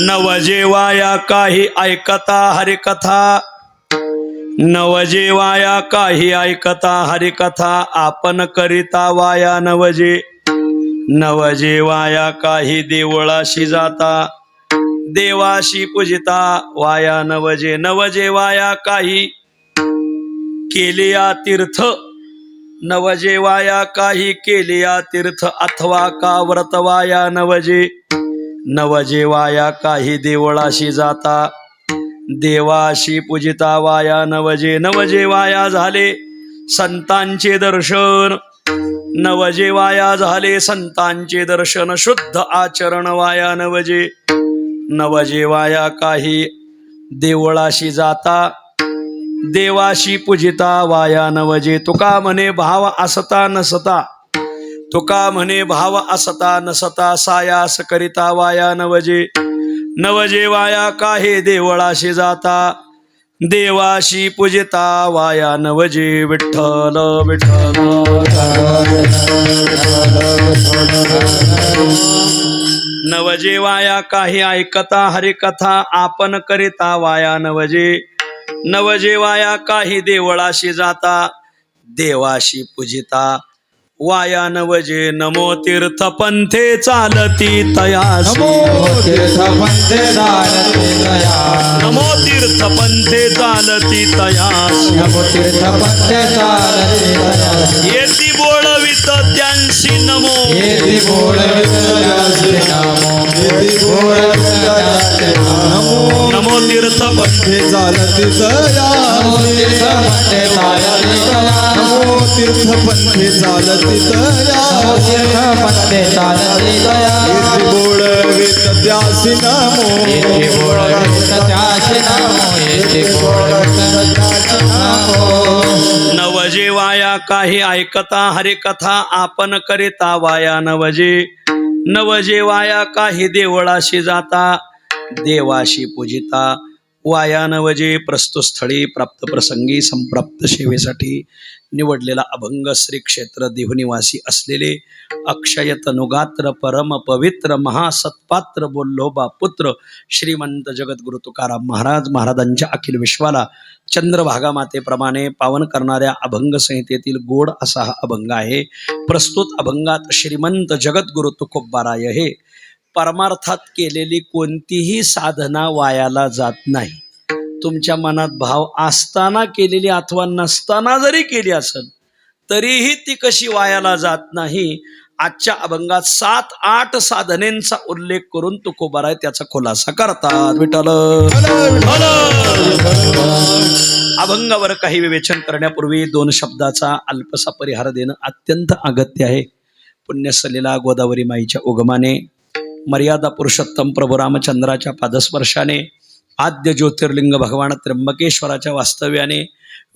नवजेवाया काही ऐकता हरिकथा, नवजेवाया काही ऐकता हरिकथा, आपण करिता वाया नवजे. नवजेवाया काही देवळाशी जाता, देवाशी पूजिता वाया नवजे. नवजेवाया काही केलिया तीर्थ, नवजेवाया काही केलिया तीर्थ, अथवा का व्रत वाया नवजे. नवजेवाया काही देवळाशी जाता, देवाशी पूजिता वाया नवजे. नवजेवाया झाले संतांचे दर्शन, नवजेवाया झाले संतांचे दर्शन, शुद्ध आचरण वाया नवजे. नवजेवाया काही देवळाशी जाता, देवाशी पूजिता वाया नवजे. तुका म्हणे भाव असता नसता, तुका म्हणे भाव असता नसता, सायास करिता वाया नवजे. नवजेवाया काही देवळाशी जाता, देवाशी पूजिता वाया नवजे. विठ्ठल विठ्ठल. नवजेवाया काही ऐकता हरिकथा, आपण करिता वाया नवजे. नवजेवाया काही देवळाशी जाता, देवाशी पूजिता वाया नवजे. नमो तीर्थ पंथे चालती तयासी, नमो तीर्थ पंथे चालती तयासी, नमो तीर्थ पंथे चालती तयासी, नमो तीर्थ पंथे चालती तयासी. येती बोलवित त्यांसी नमो, येती बोलवित त्यांसी नमो, येती बोलवित त्यांसी नमो. नमो तीर्थ पंथे चालती तयासी, नमो तीर्थ पंथे चालती तयासी, नमो तीर्थ पंथे चालती तयासी, नमो तीर्थ पंथे चालती तयासी. येती बोलवित त्यांसी नमो, येती बोलवित त्यांसी नमो, येती बोलवित त्यांसी नमो. नवजेवाया काही ऐकता हरिकथा, आपण करिता वाया नवजे. नवजेवाया काही देवळाशी जाता, देवाशी पूजिता वाया नवजे. प्रस्तुत स्थळी प्राप्त प्रसंगी संप्राप्त सेवेसाठी निवडलेला अभंग श्री क्षेत्र देहनिवासी असलेले अक्षय तनुगात्र परम पवित्र महासत्पात्र बोल्लोबा पुत्र श्रीमंत जगद्गुरु तुकाराम महाराज महाराजांच्या अखिल विश्वाला चंद्रभागा मातेप्रमाणे पावन करणाऱ्या अभंग संहितेतील गोड असा हा अभंग आहे. प्रस्तुत अभंगात श्रीमंत जगद्गुरु तुकोबाराय हे परमार्थात केलेली कोणतीही साधना वायाला जात नाही. तुमच्या मनात भाव असताना केलेली अथवा नसताना जरी केली असेल तरीही ती कशी वायाला जात नाही. आजच्या अभंगात 7-8 साधनेचा उल्लेख करून तुकोबाराय त्याचा खुलासा करतात. विठ्ठल. अभंगावर काही विवेचन करण्यापूर्वी 2 शब्दाचा अल्पसा परिहार देणं अत्यंत अगत्य आहे. पुण्यसलीला गोदावरी माईच्या उगमाने, मर्यादा पुरुषोत्तम प्रभू रामचंद्राच्या पादस्पर्शाने, आद्य ज्योतिर्लिंग भगवान त्र्यंबकेश्वराच्या वास्तव्याने,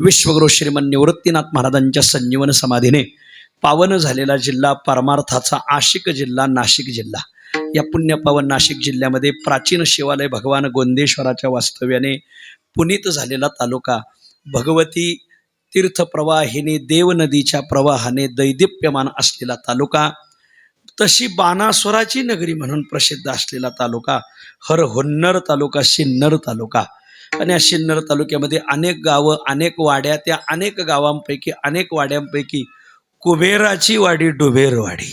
विश्वगुरु श्रीमन निवृत्तीनाथ महाराजांच्या संजीवन समाधीने पावन झालेला जिल्हा, परमार्थाचा आशिक जिल्हा नाशिक जिल्हा. या पुण्यपावन नाशिक जिल्ह्यामध्ये प्राचीन शिवालय भगवान गोंदेश्वराच्या वास्तव्याने पुनीत झालेला तालुका, भगवती तीर्थप्रवाहिनी देव नदीच्या प्रवाहाने दैदिप्यमान असलेला तालुका, तशी बाणासुराची नगरी म्हणून प्रसिद्ध असलेला तालुका, हरहुन्नर तालुका, सिन्नर तालुका. आणि या सिन्नर तालुक्यामध्ये अनेक गावं, अनेक वाड्या, त्या अनेक गावांपैकी अनेक वाड्यांपैकी कुबेराची वाडी डुबेरवाडी.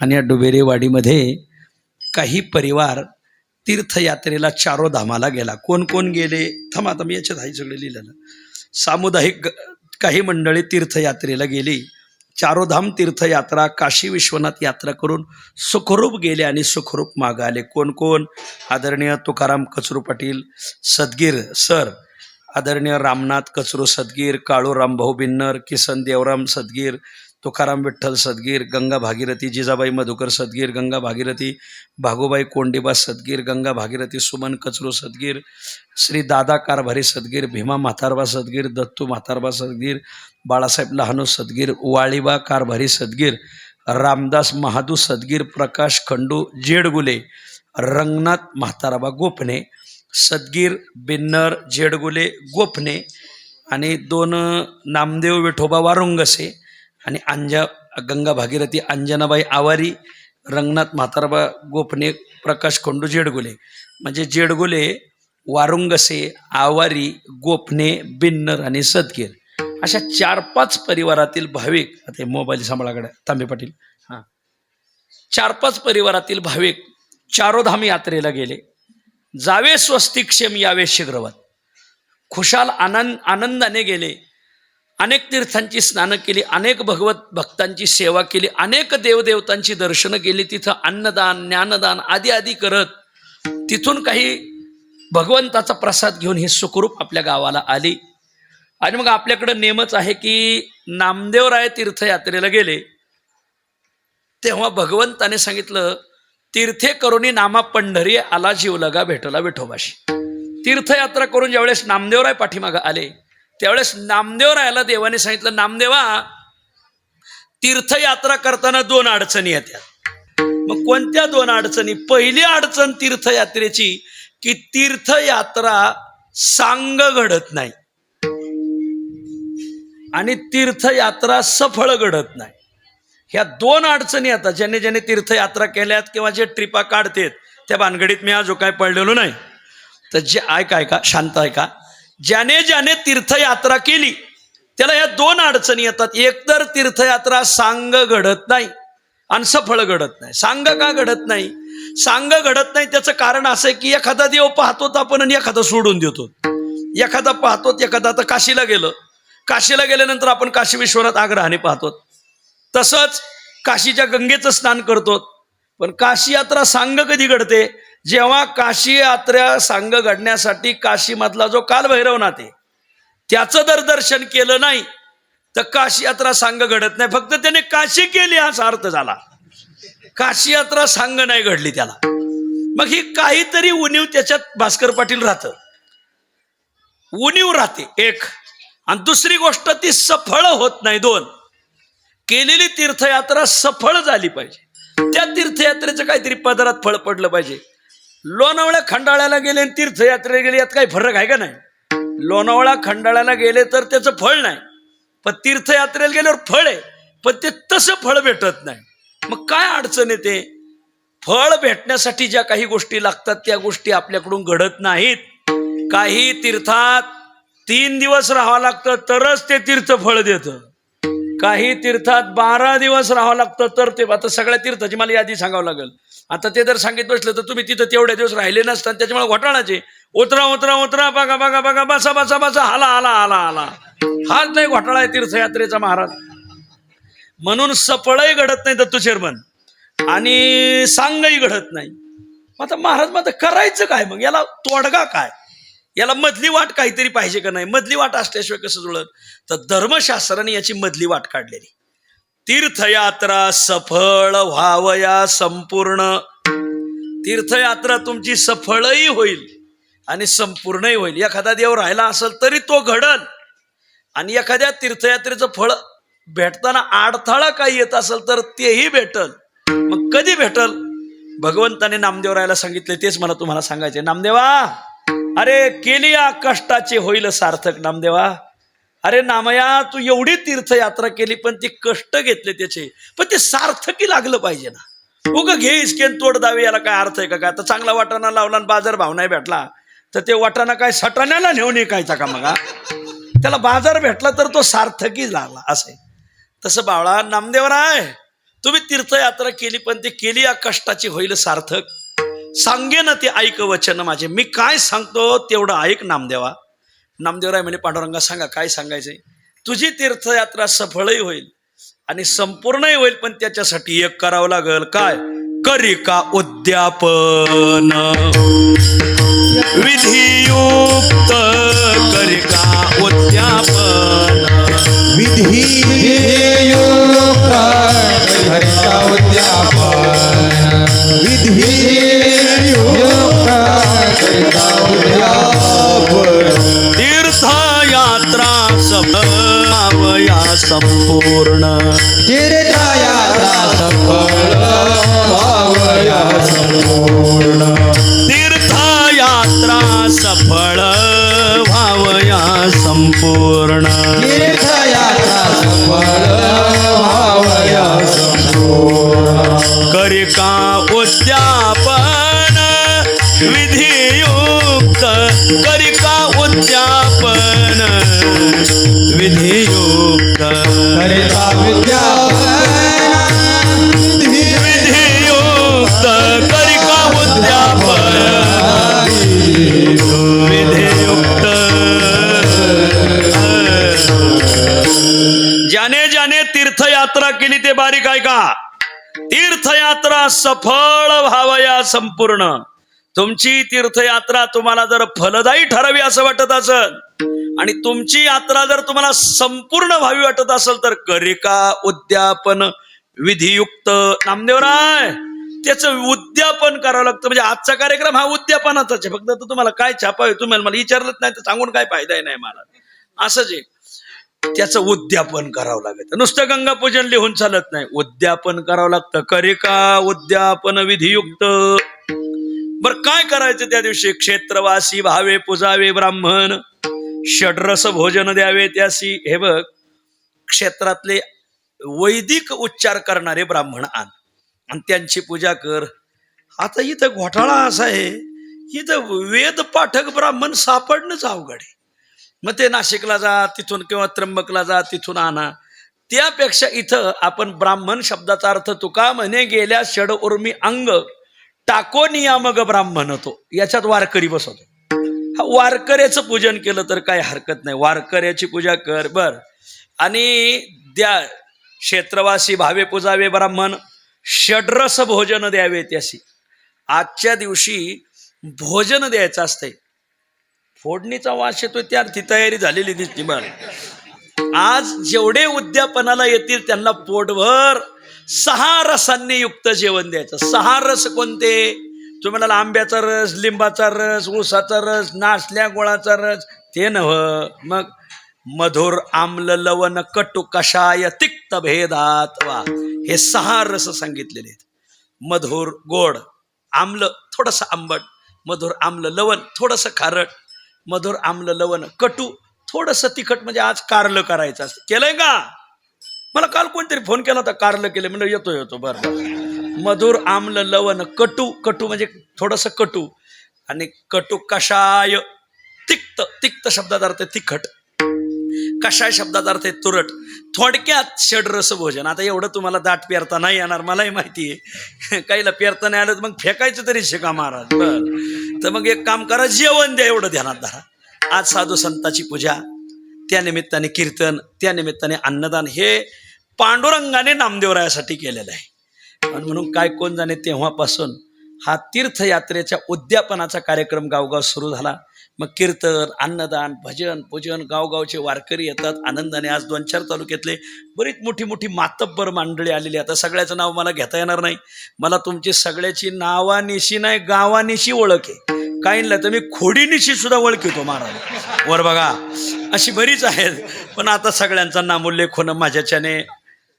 आणि या डुबेरेवाडीमध्ये काही परिवार तीर्थयात्रेला चारोधामाला गेला. कोण कोण गेले थांब, आता मी याच्यात हाही सगळे लिहिलेलं. सामुदायिक काही मंडळी तीर्थयात्रेला गेली. चारोधाम तीर्थयात्रा, काशी विश्वनाथ यात्रा करून सुखरूप गेले आणि सुखरूप मागे आले. कोण कोण? आदरणीय तुकाराम कचरू पाटील सदगीर सर, आदरणीय रामनाथ कचरू सदगीर, काळू रामभाऊ बिन्नर, किसन देवराम सदगीर, तुकाराम विठ्ठल सदगीर, गंगा भागीरथी जिजाबाई मधुकर सदगीर, गंगा भागीरथी भागोबाई कोंडेबा सदगीर, गंगा भागीरथी सुमन कचरू सदगीर, श्री दादा कारभारी सदगीर, भीमा म्हातारबा सदगीर, दत्तू म्हातारबा सदगीर, बाळासाहेब लहानू सदगीर, वाळीबा कारभारी सदगीर, रामदास महादू सदगीर, प्रकाश खंडू जेडगुले, रंगनाथ म्हातारबा गोपणे सदगीर, बिन्नर जेडगुले गोपणे, आणि 2 नामदेव विठोबा वारुंगसे, आणि गंगा भागीरथी अंजनाबाई आवारी, रंगनाथ म्हातारबा गोपने, प्रकाश खंडू जेडगुले, म्हणजे जेडगुले, वारुंगसे, आवारी, गोपने, बिन्नर आणि सदगीर अशा 4-5 परिवारातील भाविक, आता मोबाईल सांभाळाकडे तांबे पाटील, हां, 4-5 परिवारातील भाविक चारोधाम यात्रेला गेले. जावे स्वस्तिक्षेम यावे शीघ्रवत, खुशाल आनंदाने गेले. अनेक तीर्थांची स्नानं केली, अनेक भगवत भक्तांची सेवा केली, अनेक देवदेवतांची दर्शनं केली. तिथं अन्नदान, ज्ञानदान आदी आदी करत तिथून काही भगवंताचा प्रसाद घेऊन हे सुखरूप आपल्या गावाला आली. आणि मग आपल्याकडं नेमच आहे की नामदेवराय तीर्थयात्रेला गेले तेव्हा भगवंताने सांगितलं, तीर्थे करुणी नामा पंढरी आला जीवलगा भेटला विठोबाशी. तीर्थयात्रा करून ज्यावेळेस नामदेवराय पाठीमागं आले त्यावेळेस नामदेवरायाला देवाने सांगितलं, नामदेवा, तीर्थयात्रा करताना 2 अडचणी येतात. मग कोणत्या 2 अडचणी? पहिली अडचण तीर्थयात्रेची की तीर्थयात्रा सांग घडत नाही आणि तीर्थयात्रा सफळ घडत नाही. ह्या 2 अडचणी आता ज्याने तीर्थयात्रा केल्यात किंवा जे ट्रिपा काढतेत त्या भानगडीत मी जो काय पडलेलो नाही. तर जे ऐका शांत ऐका, ज्याने तीर्थयात्रा केली त्याला ह्या 2 अडचणी येतात. एक तर तीर्थयात्रा सांग घडत नाही आणि सफळ घडत नाही. सांग का घडत नाही? सांग घडत नाही त्याचं कारण असं आहे की एखादा देव पाहतो आपण आणि एखादा सोडून देतो. एखादा पाहतो, एखादा आता काशीला गेल्यानंतर आपण काशी विश्वनाथ आग्रहाने पाहतो. तसंच काशीच्या गंगेचं स्नान करतो. पण काशी यात्रा सांग कधी घडते? जेव्हा काशी यात्रा सांग घडण्यासाठी काशीमधला जो कालभैरवनाथ आहे त्याचं जर दर्शन केलं नाही तर काशी यात्रा सांग घडत नाही. फक्त त्याने काशी केली असा अर्थ झाला, काशी यात्रा सांग नाही घडली त्याला. मग ही काहीतरी उणीव त्याच्यात भास्कर पाटील राहतं, उणीव राहते एक. आणि दुसरी गोष्ट ती सफळ होत नाही. 2, केलेली तीर्थयात्रा सफळ झाली पाहिजे. त्या तीर्थयात्रेचं काहीतरी पदरात फळ पडलं पाहिजे. लोणावळा खंडाळ्याला गेले आणि तीर्थयात्रेला गेले यात काही फरक आहे का नाही? लोणावळा खंडाळ्याला गेले तर त्याचं फळ नाही, पण तीर्थयात्रेला गेल्यावर फळ आहे, पण ते तसं फळ भेटत नाही. मग काय अडचण येते? फळ भेटण्यासाठी ज्या काही गोष्टी लागतात त्या गोष्टी आपल्याकडून घडत नाहीत. काही तीर्थात 3 दिवस राहावं लागतं तरच ते तीर्थ फळ देतं. काही तीर्थात 12 दिवस राहावं लागतं तर ते. आता सगळ्या तीर्थाची मला यादी सांगावं लागेल. आता ते जर सांगित बसलं तर तुम्ही तिथं तेवढ्या दिवस राहिले नसतात. त्याच्यामुळे घोटाळाचे उतरा बघा बसा हाला हाच नाही घोटाळा आहे तीर्थयात्रेचा महाराज. म्हणून सफळही घडत नाही दत्तू चेअरमन आणि सांगही घडत नाही. आता महाराज मग करायचं काय? मग याला तोडगा काय? याला मधली वाट काहीतरी पाहिजे का नाही? मधली वाट असल्याशिवाय कसं जुळत? तर धर्मशास्त्राने याची मधली वाट काढलेली. तीर्थयात्रा सफळ व्हावया संपूर्ण. तीर्थयात्रा तुमची सफळही होईल आणि संपूर्णही होईल. एखादा देव राहिला असेल तरी तो घडल आणि एखाद्या तीर्थयात्रेचं फळ भेटताना अडथळा काही येत असेल तर तेही भेटल. मग कधी भेटल? भगवंताने नामदेवरायाला सांगितले तेच मला तुम्हाला सांगायचे. नामदेवा, अरे केली या कष्टाचे होईल सार्थक. नामदेवा, अरे नामया, तू एवढी तीर्थयात्रा केली पण ते कष्ट घेतले त्याचे, पण ते सार्थकी लागलं पाहिजे ना. उगा घेईस केन तोड दावे, याला काय अर्थ आहे का? आता चांगला वाटाणा लावला आणि बाजार भाव नाही भेटला तर ते वाटाणा काय सटाण्याला नेऊन ऐकायचा का? मग त्याला बाजार भेटला तर तो सार्थकी लागला असं. तसं बावळा नामदेवराय, तुम्ही तीर्थयात्रा केली पण ते केली या कष्टाची होईल सार्थक. सांगे ना ते ऐक वचन माझे. मी काय सांगतो तेवढं ऐक नामदेवा. नामदेवराय म्हणे, पांडुरंगा सांगा काय सांगायचंय? तुझी तीर्थयात्रा सफळही होईल आणि संपूर्णही होईल, पण त्याच्यासाठी एक करावं लागल. काय? करिका उद्यापन विधियुक्त. करिका उद्यापन विधियुक्त. करिका उद्यापन विधियुक्त. करिका उद्यापन. तीर्थयात्रा सफळावया संपूर्ण. तीर्थयात्रा सफळ व्हावया संपूर्ण. तीर्थयात्रा सफळ व्हावया संपूर्ण. तीर्थयात्रा सफळ व्हावया संपूर्ण. करी का उद्यापन विधियुक्त, करी का उद्यापन विधियुक्त, करिता विधियुक्त, करी का उद्यापन विधियुक्त. ज्याने ज्याने तीर्थयात्रा केली ते बारीक आहे का? तीर्थयात्रा सफळ व्हावया संपूर्ण. तुमची तीर्थयात्रा तुम्हाला जर फलदायी ठरावी असं वाटत असेल आणि तुमची यात्रा जर तुम्हाला संपूर्ण व्हावी वाटत असेल तर करिका उद्यापन विधियुक्त. नामदेवराय त्याचं उद्यापन करावं लागतं. म्हणजे आजचा कार्यक्रम हा उद्यापनाचाच आहे. फक्त तुम्हाला काय छापावे तुम्हाला मला विचारलंच नाही तर सांगून काय फायदा नाही मला. असंच आहे, त्याचं उद्यापन करावं लागतं. नुसतं गंगा पूजन लिहून चालत नाही, उद्यापन करावं लागतं. करिका उद्यापन विधियुक्त. बर काय करायचं त्या दिवशी? क्षेत्रवासी भावे पुजावे ब्राह्मण, षड्रस भोजन द्यावे त्यासी. हे बघ, क्षेत्रातले वैदिक उच्चार करणारे ब्राह्मण आण आणि त्यांची पूजा कर. आता इथं घोटाळा असा आहे, इथं वेद पाठक ब्राह्मण सापडणंच अवघड आहे. मग ते नाशिकला जा तिथून किंवा त्र्यंबकला जा तिथून आणा. त्यापेक्षा इथं आपण ब्राह्मण शब्दाचा अर्थ तुका म्हणे गेल्या षड उर्मी अंग टाको नियामक ब्राह्मण होतो, याच्यात वारकरी बसवतो. हा वारकऱ्याचं पूजन केलं तर काय हरकत नाही, वारकऱ्याची पूजा कर. बर आणि द्या क्षेत्रवासी भावे पुजावे ब्राह्मण, षड्रस भोजन द्यावे त्याशी. आजच्या दिवशी भोजन द्यायचं असतंय. फोडणीचा वास येतोय त्या ती तयारी झालेली दिसते. बरं आज जेवढे उद्यापनाला येतील त्यांना पोटभर 6 रसांनी युक्त जेवण द्यायचं. 6 रस कोणते? तुम्ही म्हणाला आंब्याचा रस, लिंबाचा रस, ऊसाचा रस, नासल्या गोळाचा रस, ते नव्ह. मग मधुर आम्ल लवण कटु कषाय तिक्त भेदात. वा, हे 6 रस सांगितलेले आहेत. मधुर गोड, आम्ल थोडस आंबट, मधुर आम्ल लवण थोडस खारट, मधुर आम्ल लवण कटू थोडस तिखट. म्हणजे आज कारलं करायचं असतं. केलंय का? मला काल कोणतरी फोन केला होता, कारलं केलं म्हणलं येतो. बरं मधुर आम्ल लवण कटू, कटू म्हणजे थोडस कटू, आणि कटू कषाय तिक्त, तिक्त शब्दाचा अर्थ तिखट, कषाय शब्दाचा अर्थ तुरट. थोडक्यात षड्रस भोजन. आता एवढं तुम्हाला दाट पेरता नाही येणार मलाही माहिती आहे. काहीला पेरता नाही आलं तर मग फेकायचं तरी शिका महाराज. बरं तर मग एक काम करा, जेवण द्या एवढं ध्यानात धरा. आज साधू संतांची पूजा, त्या निमित्ताने कीर्तन, त्या निमित्ताने अन्नदान, हे पांडुरंगाने नामदेवरायासाठी केलेलं आहे. आणि म्हणून काय कोण जाणे तेव्हापासून हा तीर्थयात्रेच्या उद्यापनाचा कार्यक्रम गावगाव सुरू झाला. मग कीर्तन, अन्नदान, भजन, पूजन, गावगावचे वारकरी येतात आनंदाने. आज 2-4 तालुक्यातले बरीच मोठी मोठी मातब्बर मंडळी आलेली. आता सगळ्याचं नाव मला घेता येणार नाही. मला तुमची सगळ्याची नावानिशी नाही गावानिशी ओळख आहे. काहींना तर मी खोडीनिशी सुद्धा ओळखतो महाराज. वर बघा अशी बरीच आहेत, पण आता सगळ्यांचा नामोल्लेख होणं माझ्याच्याने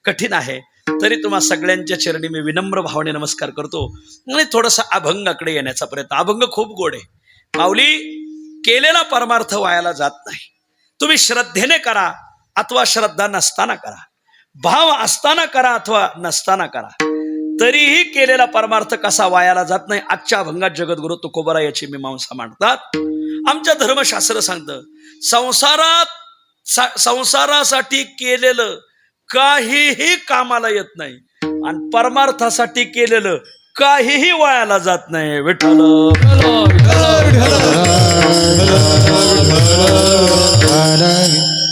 कठीण आहे. तरी तुम्हा सगळ्यांच्या चरणी मी विनम्र भावने नमस्कार करतो आणि थोडासा अभंगाकडे येण्याचा प्रयत्न. अभंग खूप गोड आहे. माऊली, केलेला परमार्थ वायाला जात नाही. तुम्ही श्रद्धेने करा अथवा श्रद्धा नसताना करा, भाव असताना करा अथवा नसताना करा, तरीही केलेला परमार्थ कसा वायाला जात नाही. आजच्या अभंगात जगद्गुरु तुकोबराय याची मीमांसा मांडतात. आमच्या धर्मशास्त्र सांगतं, संसारासाठी केलेलं काहीही कामाला येत नाही आणि परमार्थासाठी केलेलं काहीही वायाला जात नाही. विठ्ठल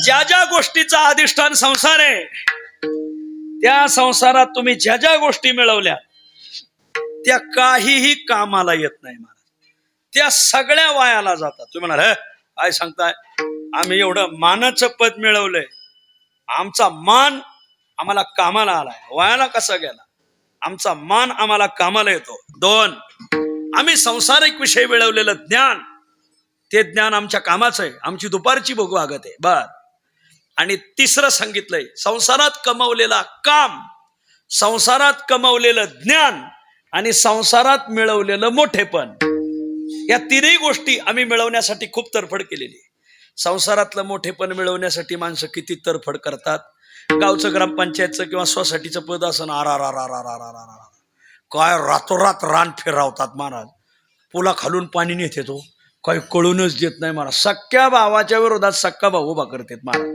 ज्या ज्या गोष्टीचा अधिष्ठान संसार आहे, त्या संसारात तुम्ही ज्या ज्या गोष्टी मिळवल्या त्या काहीही कामाला येत नाही महाराज. त्या सगळ्या वायाला जातात. तुम्ही म्हणाल हे काय सांगताय, आम्ही एवढं मानाचं पद मिळवलंय, आमचा मान आम्हाला कामाला आलाय, वायाला कसा गेला? आमचा मान आम्हाला कामाला येतो. 2, आम्ही संसारिक विषय मिळवलेलं ज्ञान, ते ज्ञान आमच्या कामाचं आहे, आमची दुपारची भोग वागत आहे. बर आणि 3रं सांगितलंय, संसारात कमवलेला काम, संसारात कमवलेलं ज्ञान आणि संसारात मिळवलेलं मोठेपण, या 3ही गोष्टी आम्ही मिळवण्यासाठी खूप तरफड केलेली आहे. संसारातलं मोठेपण मिळवण्यासाठी माणसं किती तरफड करतात. गावचं ग्रामपंचायतचं किंवा सोसायटीचं पद असं काय रातोरात रान फिरवतात महाराज. पुला खालून पाणी नेते तो काही कळूनच देत नाही महाराज. सख्या भावाच्या विरोधात सक्का भाऊ उभा करतात महाराज.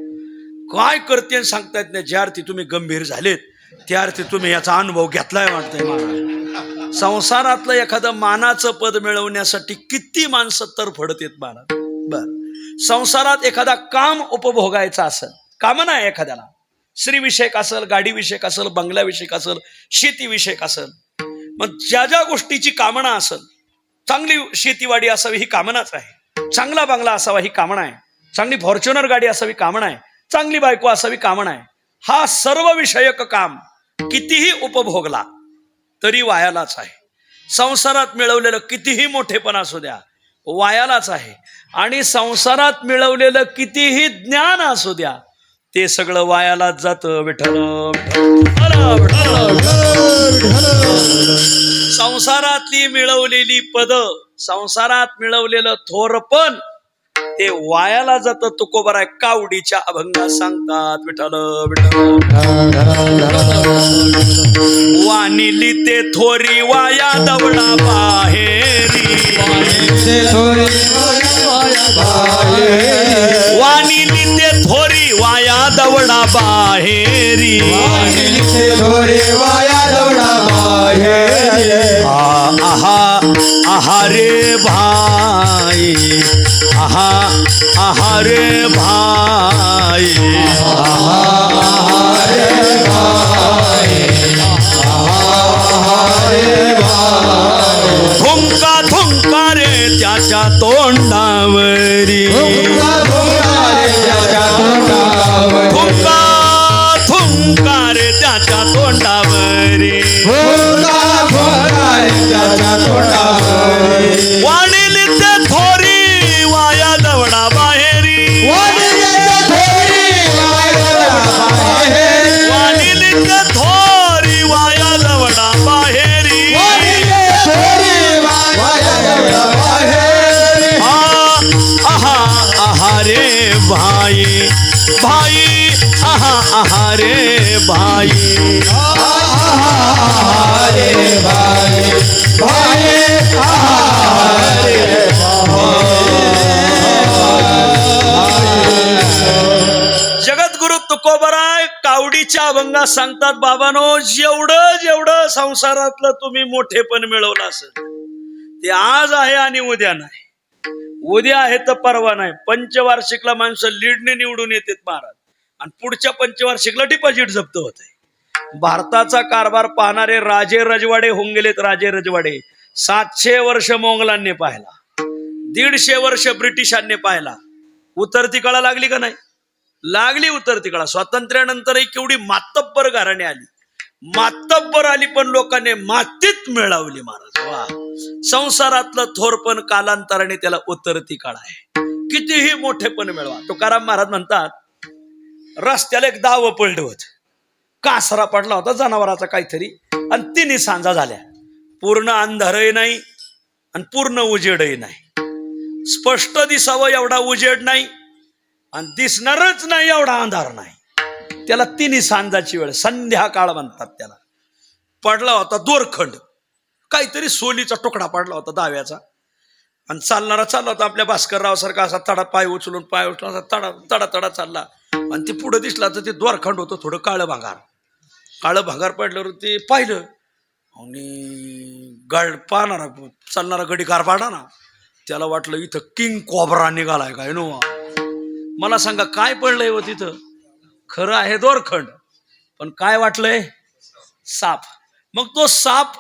काय करते सांगता येत नाही. ज्या अर्थी तुम्ही गंभीर झालेत त्या अर्थी तुम्ही याचा अनुभव घेतलाय वाटतंय महाराज. संसारातलं एखादं मानाचं पद मिळवण्यासाठी किती माणसं तरफडतेत महाराज. बर, संसारात एखादा काम उपभोगायचा असेल, कामना आहे एखाद्याला, स्त्रीविषयक असेल, गाडीविषयक असेल, बंगल्याविषयक असेल, शेतीविषयक असेल, मग ज्या ज्या गोष्टीची कामना असेल, चांगली शेतीवाडी असावी ही कामनाच आहे, चांगला बंगला असावा ही कामना आहे, चांगली फॉर्च्युनर गाडी असावी कामना आहे, चांगली बायको असावी कामना आहे. हा सर्व विषयक काम कितीही उपभोगला तरी वायालाच आहे. संसारात मिळवलेलं कितीही मोठेपण असू द्या वायालाच आहे. आणि संसारात मिळवलेलं कितीही ज्ञान असू द्या ते सगळं वायालाच जातं. विठ्ठल संसारातली मिळवलेली पद, संसारात मिळवलेलं थोरपण ते वायाला जातं. तुकोबराय कावडीच्या अभंगात सांगतात. विठ्ठल वानिली ते थोरी वाया दवडा बाहेरी, वानिली ते थोरी वाया दवडा बाहेरी, आहा आहा रे भाई, आहा आहा रे भाई, आहा आहा रे भाई, आहा रे भाई. थुंका थुंका रे त्याच्या तोंडावरी, थुंका थुंका रे त्याच्या तोंडावरी, वाणिली ते थोरी वाया दवडा बाहेरी, वाणिली ते थोरी वाया दवडा बाहेरी, आहा आहा रे भाई, भाई आहा आहा रे भाई, आहा रे भाई, भाई आहा रे जगद्गुरु तुकोबराय कावडीच्या अभंगात सांगतात. बाबांनो, जेवढं जेवढं संसारातलं तुम्ही मोठेपण मिळवलं असेल ते आज आहे आणि उद्या नाही. उद्या आहे तर परवा नाही. पंचवार्षिकला माणसं लीडने निवडून येतात महाराज आणि पुढच्या पंचवार्षिकला डिपॉझिट जप्त होत आहे. भारताचा कारभार पाहणारे राजे रजवाडे होऊन गेलेत. राजे रजवाडे 700 वर्ष मोंगलांनी पाहिला, 150 वर्ष ब्रिटिशांनी पाहिला. उतरती कळा लागली का नाही? लागली उतरती कळा. स्वातंत्र्यानंतरही केवढी मातब्बर घराणे आली, मातब्बर आली, पण लोकांनी मातीत मिळवली महाराज. वा, संसारातलं थोरपण कालांतराने त्याला उतरती कळा आहे. कितीही मोठेपण मिळवा. तुकाराम महाराज म्हणतात, रस्त्याला एक दाव पडलं होत, कासरा पडला होता जनावराचा काहीतरी, आणि 3 सांजा झाल्या. पूर्ण अंधारही नाही आणि पूर्ण उजेडही नाही. स्पष्ट दिसावं एवढा उजेड नाही आणि दिसणारच नाही एवढा अंधार नाही. त्याला 3 सांजाची वेळ, संध्याकाळ म्हणतात त्याला. पडला होता दोरखंड, काहीतरी सोलीचा तुकडा पडला होता दाव्याचा, आणि चालणारा चालला होता आपल्या भास्करराव सारखा असा तडा पाय उचलून असा तडा तडा तडा चालला. आणि ते पुढे दिसला तर ते दोरखंड होतं थोडं काळं भांगार. काळं भांगार पडल्यावर ते पाहिलं आणि पाहणारा चालणारा गडी कारभाडा ना, त्याला वाटलं इथं किंग कोब्रा निघालाय काय नो. मला सांगा काय पडलंय व तिथं? खरं आहे दोरखंड, पण काय वाटलंय? साप. मग तो साप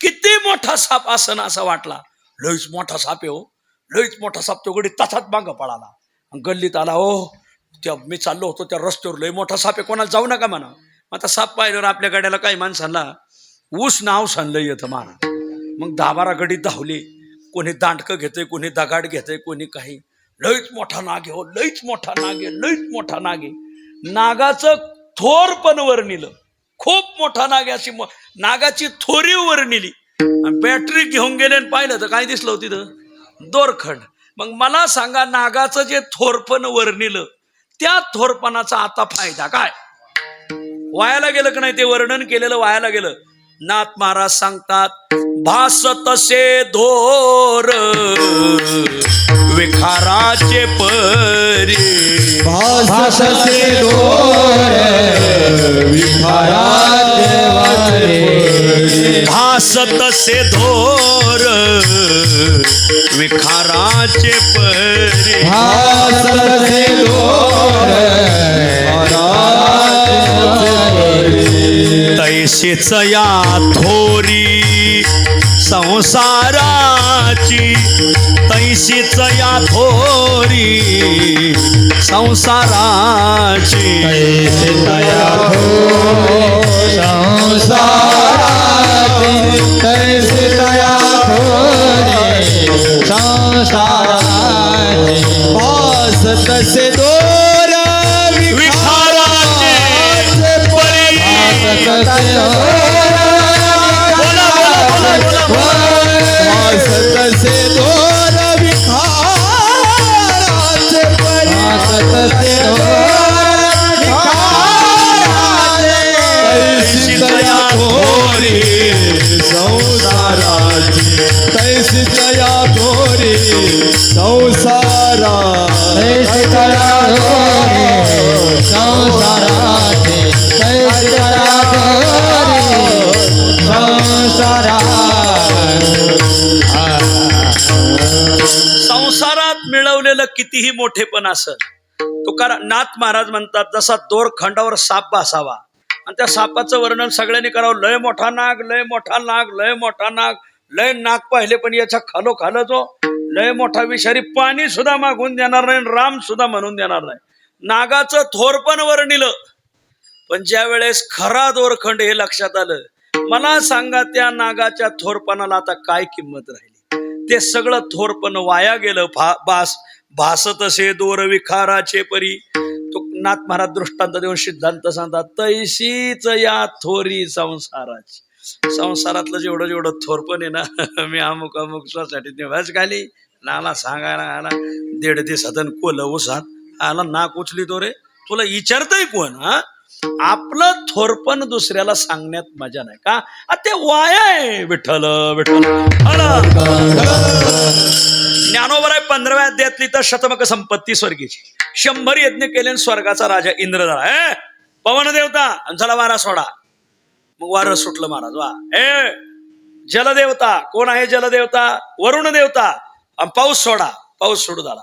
किती मोठा साप असं असा वाटला. लईच मोठा साप आहे हो, लईच मोठा साप. तो गडी तसाच मागं पळाला, गल्लीत आला. हो, त्या मी चाललो होतो त्या रस्त्यावर, लई मोठा साप आहे, कोणाला जाऊ नका म्हणा. आता साप पाहिल्यावर आपल्या गाड्याला काही माणसांना ऊस नाव सांगलं येतं महाराज. मग 10-12 गडी धावले. कोणी दांडकं घेतंय, कोणी दगाड घेतंय, कोणी काही. लईच मोठा नाग आहे हो, लईच मोठा नाग आहे, लईच मोठा नाग आहे. नागाचं थोर पण वर नेलं, खूप मोठा नाग आहे अशी नागाची थोरी वर नेली. बॅटरी घेऊन गेले आणि पाहिलं तर काय दिसलं होतं तिथं? दोरखंड. मग मला सांगा, नागाचं जे थोरपण वर नेलं त्या थोरपणाचा आता फायदा काय? वायाला गेलं का नाही? ते वर्णन केलेलं वायाला गेलं. नाथ महाराज सांगतात भास तसे धोर विखाराचे परी भाससे दोर विखाराचे वारे भास तसे धोर विखाराचे परी भाससे दोर विखाराचे तैसेच या थोरी संसाराची तैसेच या थोरी संसाराची कैसे तया संसाराची कैसे तया संसाराची भास तसे दोर विखाराचे परी भास तसे दोर विखाराचे परी तैसी तया थोरी संसाराची तैसी तया थोरी संसाराची संसारात मिळवलेलं कितीही मोठेपण असं तुकाराम नाथ महाराज म्हणतात जसा दोरखंडावर साप बसावा आणि त्या सापाचं वर्णन सगळ्यांनी करावं लय मोठा नाग लय मोठा नाग लय मोठा नाग लय नाग पाहिले पण याच्या खालोखाल जो लय मोठा विषारी पाणी सुद्धा मागून देणार नाही राम सुद्धा म्हणून देणार नाही नागाचं थोरपण वर्णिलं पण ज्या वेळेस खरा दोरखंड हे लक्षात आलं मला सांगा त्या नागाच्या थोरपणाला आता काय किंमत राहिली ते सगळं थोरपण वाया गेलं भासत असे दोर विखाराचे परी तो नाथ महाराज दृष्टांत देऊन सिद्धांत सांगतात तैसीच या थोरी संसाराची संसारातलं जेवढं जेवढं थोरपण आहे ना मी अमुक अमुक सोसायटीत निवास घाली नाला सांगायला आला 1.5 दिवसातून कोल उसात आला नाक उचली तो रे तुला विचारतय कोण हा आपलं थोरपण दुसऱ्याला सांगण्यात मजा नाही का ते वाया आहे विठ्ठल विठ्ठल ज्ञानोबर आहे 15व्या अध्यायातली तर शतमक संपत्ती स्वर्गीची 100 यज्ञ केले स्वर्गाचा राजा इंद्र झाला पवन देवता झाला वारा सोडा मग वारं सुटलं महाराज वा जलदेवता कोण आहे जलदेवता वरुण देवता पाऊस सोडा पाऊस सोडू झाला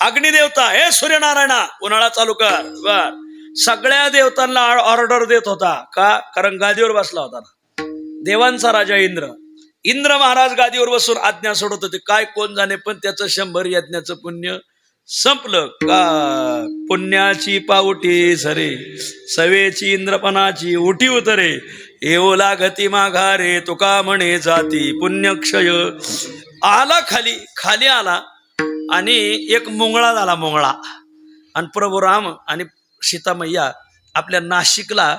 अग्निदेवता सूर्यनारायणा उन्हाळा चालू कर बर सगळ्या देवतांना ऑर्डर देत होता का कारण गादीवर बसला होता ना देवांचा राजा इंद्र महाराज गादीवर बसून आज्ञा सोडत होते काय कोण जाणे पण त्याचं 100 यज्ञाचं पुण्य संपलं का पुण्याची पावटी सरे सवेची इंद्रपणाची उठी उतरे येऊ लागती माघारे तुका म्हणे जाती पुण्यक्षय आला खाली आला आणि एक मुंगळा झाला मुंगळा आणि प्रभू राम आणि सीतामय्या आपल्या नाशिकला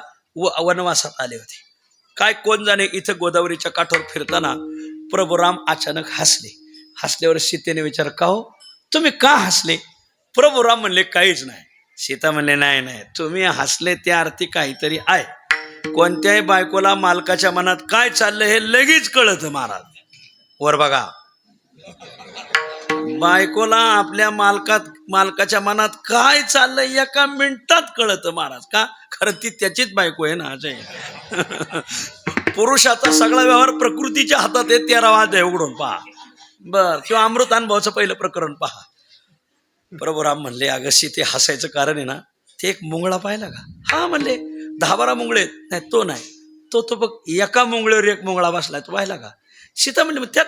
वनवासात आले होते काय कोण जाणे इथं गोदावरीच्या काठावर फिरताना प्रभू राम अचानक हसल्यावर सीतेने विचार का हो तुम्ही का हसले प्रभू राम म्हणले काहीच नाही सीता म्हणले नाही तुम्ही हसले त्या अर्थी काहीतरी आहे कोणत्याही बायकोला मालकाच्या मनात काय चाललं हे लगेच कळतं महाराज वर बघा बायकोला आपल्या मालकाच्या मनात काय चाललंय एका मिनिटात कळतं महाराज का खरं ती त्याचीच बायको आहे ना अजय पुरुषाचा सगळा व्यवहार प्रकृतीच्या हातात आहे 13 अध्याय उघडून पहा बर किंवा अमृत अनुभवाचं पहिलं प्रकरण पहा प्रभू राम म्हणले अगं सीते हसायचं कारण आहे ना ते एक मुंगळा पाहिला का हा म्हणले 10-12 मुंगळे नाही तो बघ एका मुंगळीवर एक मुंगळा बसलाय तो पाहिला का सीता म्हणली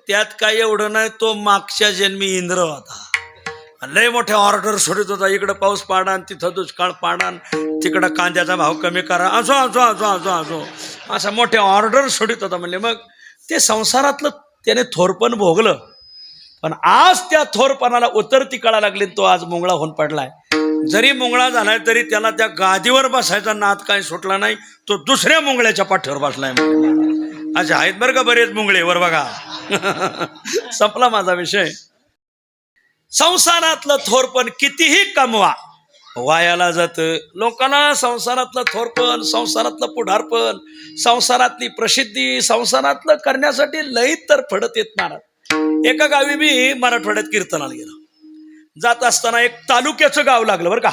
त्यात काय एवढं नाही तो मागच्या जन्मी इंद्र होता लय मोठ्या ऑर्डर सोडत होता इकडं पाऊस पाडा तिथं दुष्काळ पाडा तिकडं कांद्याचा भाव कमी करा असो असा मोठ्या ऑर्डर सोडित होता म्हणले मग ते संसारातलं त्याने थोरपण भोगलं पण आज त्या थोरपणाला उतरती कळा लागली तो आज मुंगळा होऊन पडलाय जरी मुंगळा झालाय तरी त्याला त्या गादीवर बसायचा नाद काही सुटला नाही तो दुसऱ्या मुंगळ्याच्या पाठीवर बसलाय अच्छा आहेत बरं का बरेच मुंगळे वर बघा संपला माझा विषय संसारातलं थोरपण कितीही कमवा वायाला जातं. लोकांना संसारातलं थोरपण, संसारातलं पुढारपण, संसारातली प्रसिद्धी, संसारातलं करण्यासाठी लई तर फडत येत महाराज. एका गावी मी मराठवाड्यात कीर्तनाला गेलो. जात असताना एक तालुक्याचं गाव लागलं बरं का.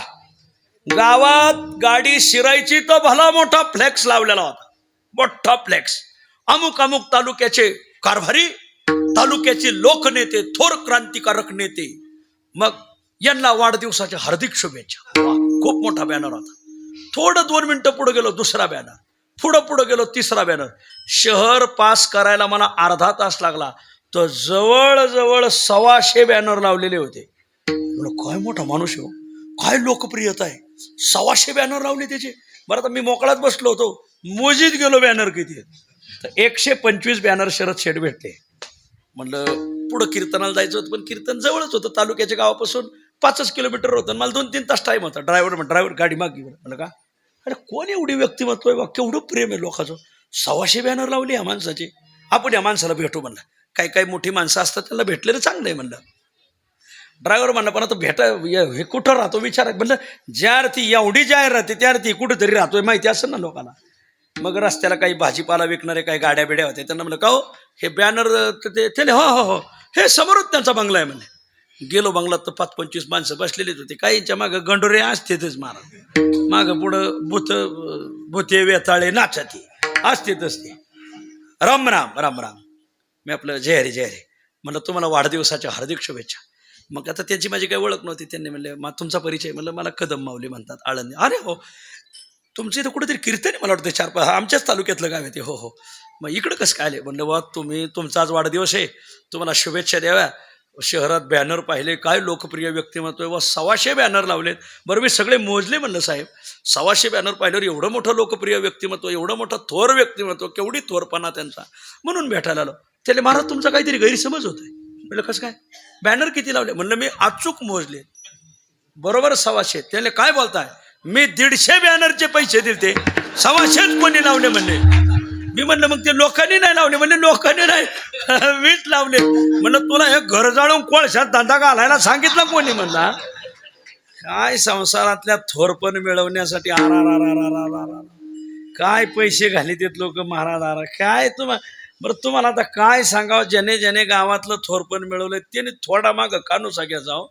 गावात गाडी शिरायची तर भला मोठा फ्लेक्स लावलेला होता, मोठा फ्लेक्स. अमुक अमुक तालुक्याचे कारभारी, तालुक्याचे लोकनेते, थोर क्रांतिकारक नेते, मग यांना वाढदिवसाच्या हार्दिक शुभेच्छा. वा, खूप मोठा बॅनर होता. थोडं 2 मिनिटं पुढे गेलो दुसरा बॅनर, पुढे गेलो तिसरा बॅनर. शहर पास करायला मला अर्धा तास लागला. तर जवळजवळ 125 बॅनर लावलेले होते. काय मोठा माणूस आहे, काय लोकप्रियता आहे, 125 बॅनर लावले त्याचे. बरं, आता मी मोकळात बसलो होतो, मोजीत गेलो बॅनर किती आहेत. तर 125 बॅनर शरद शेठ भेटले. म्हणलं पुढं कीर्तनाला जायचं होतं, पण कीर्तन जवळच होतं, तालुक्याच्या गावापासून 5 किलोमीटर होतं. मला 2-3 तास टाईम होता. ड्रायव्हर गाडी मागे म्हणलं का, अरे कोण एवढी व्यक्तिमत्व आहे बा, केवढं प्रेम आहे लोकांचं. 125 बॅनर लावली या माणसाचे. आपण या माणसाला भेटू म्हणलं. काही मोठी माणसं असतात त्यांना भेटलेलं चांगलं आहे म्हणलं. ड्रायव्हर म्हणलं पण आता हे कुठं राहतो विचारा. म्हणलं ज्या अर्थी एवढी जाहीर राहते त्या अर्थी कुठंतरी राहतोय माहिती असेल ना लोकांना. मग रस्त्याला काही भाजीपाला विकणारे काही गाड्या बिड्या होत्या, त्यांना म्हणलं का हो हे बॅनर ते हो हे समोरच त्यांचा बंगला आहे म्हणले. गेलो बंगलात तर 5-25 माणसं बसलेलीच होती. काहींच्या मागं गंडोरे असतेच महाराज, मागं पुढं भूते वेताळे नाचते असतेच ते. राम राम राम राम. मी आपलं जय रे म्हणलं तुम्हाला वाढदिवसाच्या हार्दिक शुभेच्छा. मग आता त्यांची माझी काही ओळख नव्हती. त्यांनी म्हणले मग तुमचा परिचय. म्हणलं मला कदम माऊली म्हणतात, आळंदी. अरे हो, तुमचं इथं कुठेतरी कीर्तन आहे मला वाटतं 4-5, आमच्याच तालुक्यातलं गाव आहे ते. हो. मग इकडं कसं काय आले. म्हणलं वा तुमचा आज वाढदिवस आहे, तुम्हाला शुभेच्छा द्याव्या. शहरात बॅनर पाहिले, काय लोकप्रिय व्यक्तिमत्व आहे. व 125 बॅनर लावलेत. बरं मी सगळे मोजले म्हणलं साहेब, 125 बॅनर पाहिल्यावर एवढं मोठं लोकप्रिय व्यक्तिमत्व, एवढं मोठं थोर व्यक्तिमत्व, केवढी थोरपणा त्यांचा, म्हणून भेटायला आलो. त्याला महाराज तुमचा काहीतरी गैरसमज होतोय. म्हणलं कसं काय, बॅनर किती लावले. म्हणलं मी अचूक मोजले, बरोबर 125. त्याने काय बोलताय, मी 150 बॅनरचे पैसे दिले, 125 कोणी लावले म्हणले. मी म्हणलं मग ते लोकांनी नाही लावले. म्हणले लोकांनी नाही, मीच लावले. म्हणलं तुला हे घर जाळून कोळशात धंदा घालायला सांगितलं कोणी. म्हणला काय संसारातल्या थोरपण मिळवण्यासाठी काय पैसे घालीत लोक महाराज. काय तुम्हाला आता काय सांगावं. ज्याने गावातलं थोरपण मिळवलं त्याने थोडा माग कानू सगळ्या जाऊ,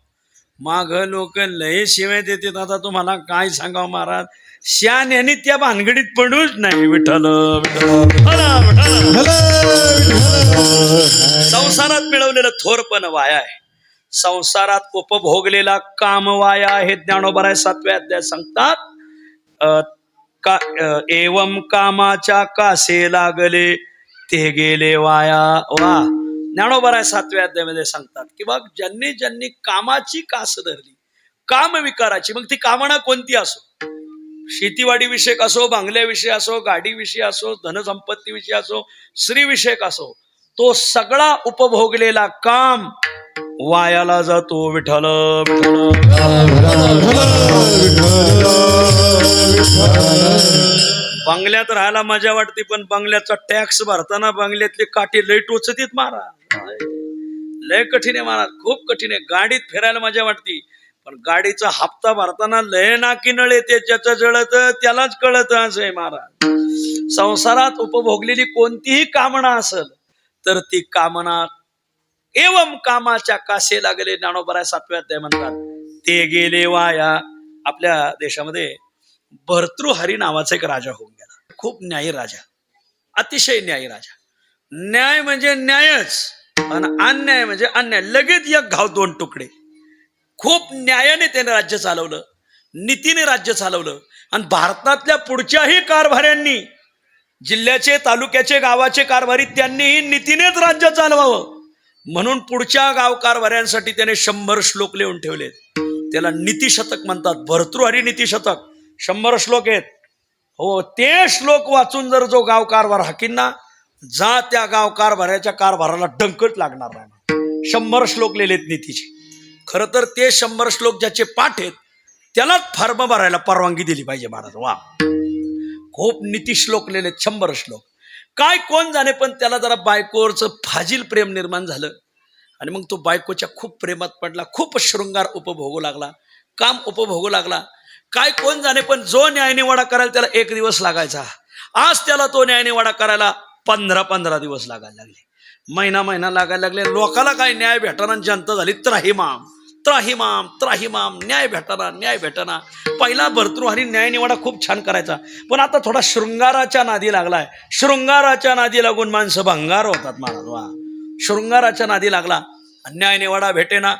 माग लोक लय शिवाय देतात. आता तुम्हाला काय सांगावं महाराज, श्यान यांनी त्या भानगडीत पडूच नाही. विठ्ठल संसारात मिळवलेलं थोरपण वाया आहे, संसारात उपभोगलेला काम वाया आहे. ज्ञानोबा 7व्या अध्यायात सांगतात एवम कामाच्या कासे लागले ते गेले वाया. वा, ज्ञानोबा 7व्या अध्यायामध्ये सांगतात की बघ ज्यांनी कामाची कास धरली, काम विकाराची, मग ती कामना कोणती असो, शेतीवाडी विषयक असो, बांगल्याविषयी असो, गाडी विषयी असो, धनसंपत्ती विषयी असो, स्त्री विषयक असो, तो सगळा उपभोगलेला काम वायाला जातो. विठ्ठल बंगल्यात राहायला मजा वाटते, पण बंगल्याचा टॅक्स भरताना बंगल्यातले काटे लय टोचतीत महाराज. लय कठीण आहे महाराज, खूप कठीण आहे. गाडीत फिरायला मजा वाटते, पण गाडीचा हप्ता भरताना लय नाकी नळे ते, ज्याचं जळत त्यालाच कळत असं आहे महाराज. संसारात उपभोगलेली कोणतीही कामना असेल तर ती कामना एवम कामाच्या कासे लागले. ज्ञानोबा 7व्या अध्याय म्हणतात ते गेले वाया. आपल्या देशामध्ये भर्तृहरी नावाचा एक राजा होऊन गेला, खूप न्यायी राजा, अतिशय न्यायी राजा. न्याय म्हणजे न्यायच आणि अन्याय म्हणजे अन्याय, लगेच एक घाव दोन तुकडे. खूप न्यायाने त्याने राज्य चालवलं, नीतीने राज्य चालवलं. आणि भारतातल्या पुढच्याही कारभाऱ्यांनी, जिल्ह्याचे, तालुक्याचे, गावाचे कारभारी, त्यांनीही नीतीनेच राज्य चालवावं म्हणून पुढच्या गाव कारभाऱ्यांसाठी त्याने 100 श्लोक लिहून ठेवलेत. त्याला नीतिशतक म्हणतात, भर्तृहरी नीतिशतक. 100 श्लोक आहेत. हो, ते श्लोक वाचून जर जो गाव कारभार हाकीन ना, जा त्या गाव कारभाराच्या कारभाराला डंकच लागणार नाही. 100 श्लोक लिहिलेत नीतीचे. खरं तर ते 100 श्लोक ज्याचे पाठ आहेत त्यालाच फॉर्म भरायला परवानगी दिली पाहिजे महाराज. वा, खूप नीती श्लोक लिहिलेत, 100 श्लोक. काय कोण जाणे, पण त्याला जरा बायकोवरचं फाजील प्रेम निर्माण झालं आणि मग तो बायकोच्या खूप प्रेमात पडला, खूप शृंगार उपभोगू लागला, काम उपभोगू लागला. काय कोण जाणे, पण जो न्यायनिवाडा करायला त्याला 1 दिवस लागायचा, आज त्याला तो न्यायनिवाडा करायला 15 दिवस लागायला लागले, महिना लागायला लागले. लोकाला काय न्याय भेटणार, जनता झाली त्राहिमाम त्राहिमाम त्राहिमाम, न्याय भेटना. पहिला भर्तृहरी न्यायनिवाडा खूप छान करायचा, पण आता थोडा शृंगाराच्या नादी लागलाय. शृंगाराच्या नादी लागून माणसं भंगार होतात महाराज. वा, शृंगाराच्या नादी लागला, न्यायनिवाडा भेटेना.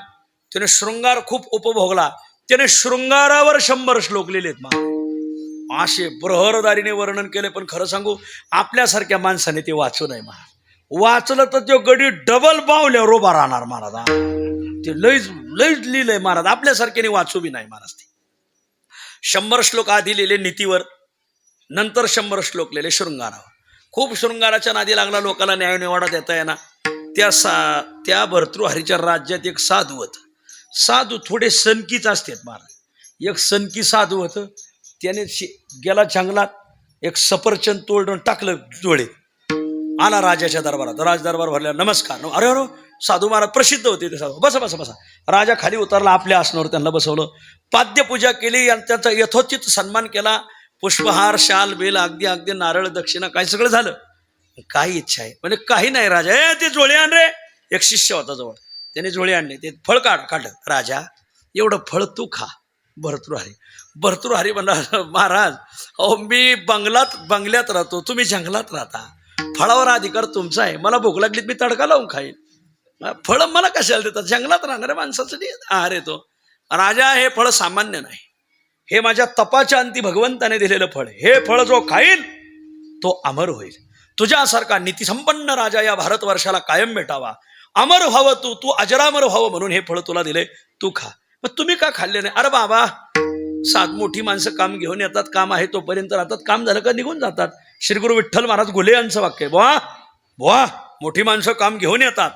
त्याने शृंगार खूप उपभोगला, त्याने शृंगारावर 100 श्लोक लिहिलेत महाराज. असे बृहरदारीने वर्णन केले, पण खरं सांगू आपल्यासारख्या माणसाने ते वाचू नये महाराज. वाचलं तर तो गडी डबल बावल्यावर उभा राहणार महाराज. ते लईच लिहिलंय महाराज, आपल्यासारख्याने वाचू बी नाही महाराज. ते 100 श्लोक आधी लिहिले नीतीवर, नंतर 100 श्लोक लिहिले शृंगारावर. खूप शृंगाराच्या नादी लागला, लोकांना न्यायनिवाडा देता येणार. त्या भर्तृहरीच्या राज्यात एक साधू होत. साधू थोडे सनकीच असतात महाराज. एक सनकी साधू होतं, त्याने गेला जंगलात, एक सफरचंद तोडून टाकलं डोळे, आला राजाच्या दरबारात. राजदरबार भरल्या, नमस्कार. अरे अरे साधू महाराज प्रसिद्ध होते ते साधू. बसा. राजा खाली उतरला, आपल्या आसनावर त्यांना बसवलं, पाद्यपूजा केली आणि त्यांचा यथोचित सन्मान केला. पुष्पहार, शाल, बेल, अगदी नारळ, दक्षिणा, काय सगळं झालं. काही इच्छा आहे म्हणजे काही नाही. राजा ते जोळे आण रे. एक शिष्य होता जवळ, त्याने जोळे आणले, ते फळ काढलं. राजा एवढं फळ तू खा. भर्तृहरी म्हणला, महाराज अहो मी बंगल्यात राहतो, तुम्ही जंगलात राहता, फळावर अधिकार तुमचा आहे. मला भूक लागलीत मी तडका लावून खाईन, फळ मला कशाला देतात? जंगलात राहणाऱ्या माणसासाठी आहार येतो. राजा हे फळ सामान्य नाही, हे माझ्या तपाच्या अंती भगवंताने दिलेलं फळ. हे फळ जो खाईल तो अमर होईल. तुझ्यासारखा नीतिसंपन्न राजा या भारतवर्षाला कायम भेटावा, अमर व्हावं, तू अजरामर व्हावं म्हणून हे फळ तुला दिले, तू खा. मग तुम्ही का खाल्ले नाही? अरे बाबा, मोठी माणसं काम घेऊन येतात, काम आहे तोपर्यंत राहतात, काम झालं का निघून जातात. श्री गुरु विठ्ठल महाराज घुले यांचं वाक्य आहे. बुवा मोठी माणसं काम घेऊन येतात,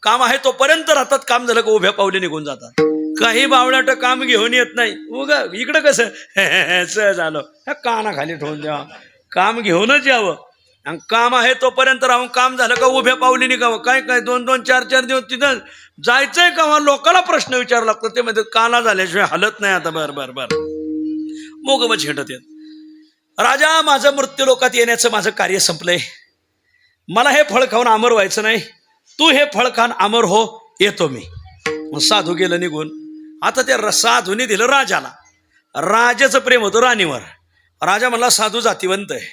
काम आहे तोपर्यंत राहतात, काम झालं का उभ्या पावले निघून जातात. काही बावळाट काम घेऊन येत नाही. उगा इकडं कसं झालं, कानाखाली ठेवून द्यावं, काम घेऊनच यावं, आणि काम आहे तोपर्यंत राहून, काम झालं का उभ्या पावली निघावं. काय 2-2, 4-4 दिवस तिथं जायचंय का? लोकांना प्रश्न विचारावं लागतो. ते म्हणजे काला झाल्याशिवाय हलत नाही. आता बर मोगम झेंडत येत. राजा, माझं मृत्यू लोकात येण्याचं माझं कार्य संपलंय, मला हे फळ खाऊन अमर व्हायचं नाही, तू हे फळ खाऊन अमर हो, येतो मी. मग साधू गेलं निघून. आता त्या साधूने दिलं राजाला. राजाचं प्रेम होतं राणीवर. राजा म्हणला साधू जातीवंत आहे,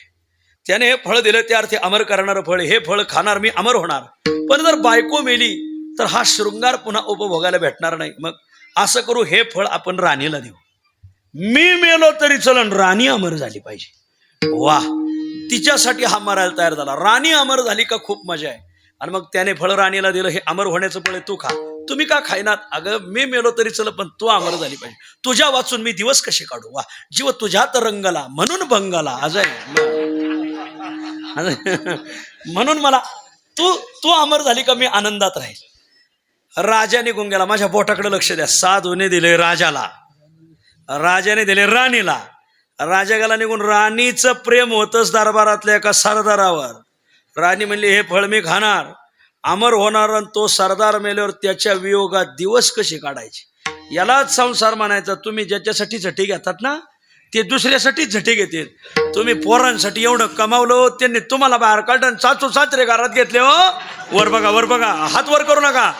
त्याने हे फळ दिलं, त्या अर्थी अमर करणारं फळ, हे फळ खाणार मी, अमर होणार. पण जर बायको मेली तर हा शृंगार पुन्हा उपभोगायला भेटणार नाही. मग असं करू, हे फळ आपण राणीला देऊ. मी मेलो तरी चलन, राणी अमर झाली पाहिजे. वा, तिच्यासाठी हा मरायला तयार झाला. राणी अमर झाली का खूप मजा आहे. आणि मग त्याने फळ राणीला दिलं, हे अमर होण्याचं फळ तू खा. तुम्ही का खायनात? अगं मी मेलो तरी चल, पण तू अमर झाली पाहिजे. तुझ्या वाचून मी दिवस कसे काढू. वा, जीव तुझ्यात रंगला म्हणून बंगाला आज आहे. म्हणून मला तू अमर झाली का मी आनंदात राहील. राजा निघून गेला. माझ्या बोटाकडे लक्ष द्या. साधूने दिले राजाला, राजाने दिले राणीला. राजा गेला निघून. राणीचं प्रेम होतंच दरबारातल्या एका सरदारावर. राणी म्हणली, हे फळ मी खाणार, अमर होणार, आणि तो सरदार मेल्यावर त्याच्या वियोगात दिवस कसे काढायचे. यालाच संसार म्हणायचा. तुम्ही ज्याच्यासाठी झटी घेतात ना, ते दुसऱ्यासाठीच झटी घेतील. तुम्ही पोरांसाठी एवढं कमावलं, त्यांनी तुम्हाला बाहेर काढून सासू सासरे घरात घेतले. हो, वर बघा, हात वर करू नका.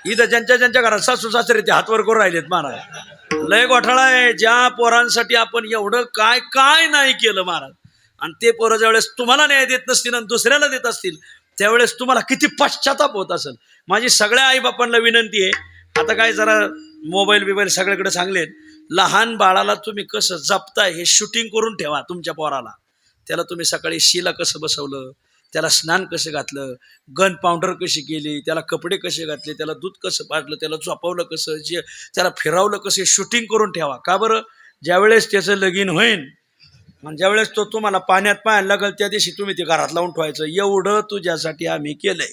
इथं ज्यांच्या घरात सासू सासरे ते हात वर करून राहिलेत महाराज. लय घोटाळा आहे. ज्या पोरांसाठी आपण एवढं काय नाही केलं महाराज, आणि ते पोरं ज्यावेळेस तुम्हाला न्याय देत नसतील आणि दुसऱ्याला देत असतील, त्यावेळेस तुम्हाला किती पश्चाताप होत असेल. माझी सगळ्या आईबापांना विनंती आहे, आता काय जरा मोबाईल सगळीकडे चांगले आहेत, लहान बाळाला तुम्ही कसं जपताय हे शूटिंग करून ठेवा. तुमच्या पोराला, त्याला तुम्ही सकाळी शीला कसं बसवलं, त्याला स्नान कसं घातलं, गन पावडर कशी केली, त्याला कपडे कसे घातले, त्याला दूध कसं पाजलं, त्याला झोपवलं कसं, त्याला फिरवलं कसं, शूटिंग करून ठेवा. का बरं? ज्यावेळेस त्याचं लगीन होईल आणि ज्यावेळेस तो तुम्हाला पाण्यात पाहायला लागेल, त्या दिवशी तुम्ही ते घरात लावून ठेवायचं. एवढं तुझ्यासाठी आम्ही केलंय,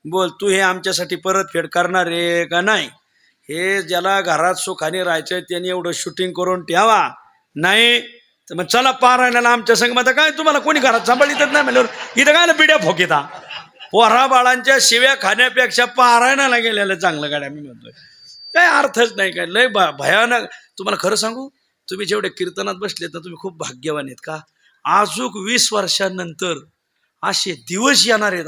बोल तू हे आमच्यासाठी परतफेड करणार आहे का नाही. हे ज्याला घरात सुखाने राहायचंय त्याने एवढं शूटिंग करून ठेवा. नाही तर मग चला पारायणाला आमच्या संग. आता काय तुम्हाला कोणी घरात सांभाळीतच नाही म्हणल्यावर इथं काय ना पिढ्या फोकिता. पोरा बाळांच्या शिव्या खाण्यापेक्षा पारायणाला गेलेलं चांगलं गाड्या मी म्हणतोय. काय अर्थच नाही. काय लय भयानक. तुम्हाला खरं सांगू, तुम्ही जेवढे कीर्तनात बसलेत ना तुम्ही खूप भाग्यवान आहेत का आजूक 20 वर्षांनंतर असे दिवस येणार आहेत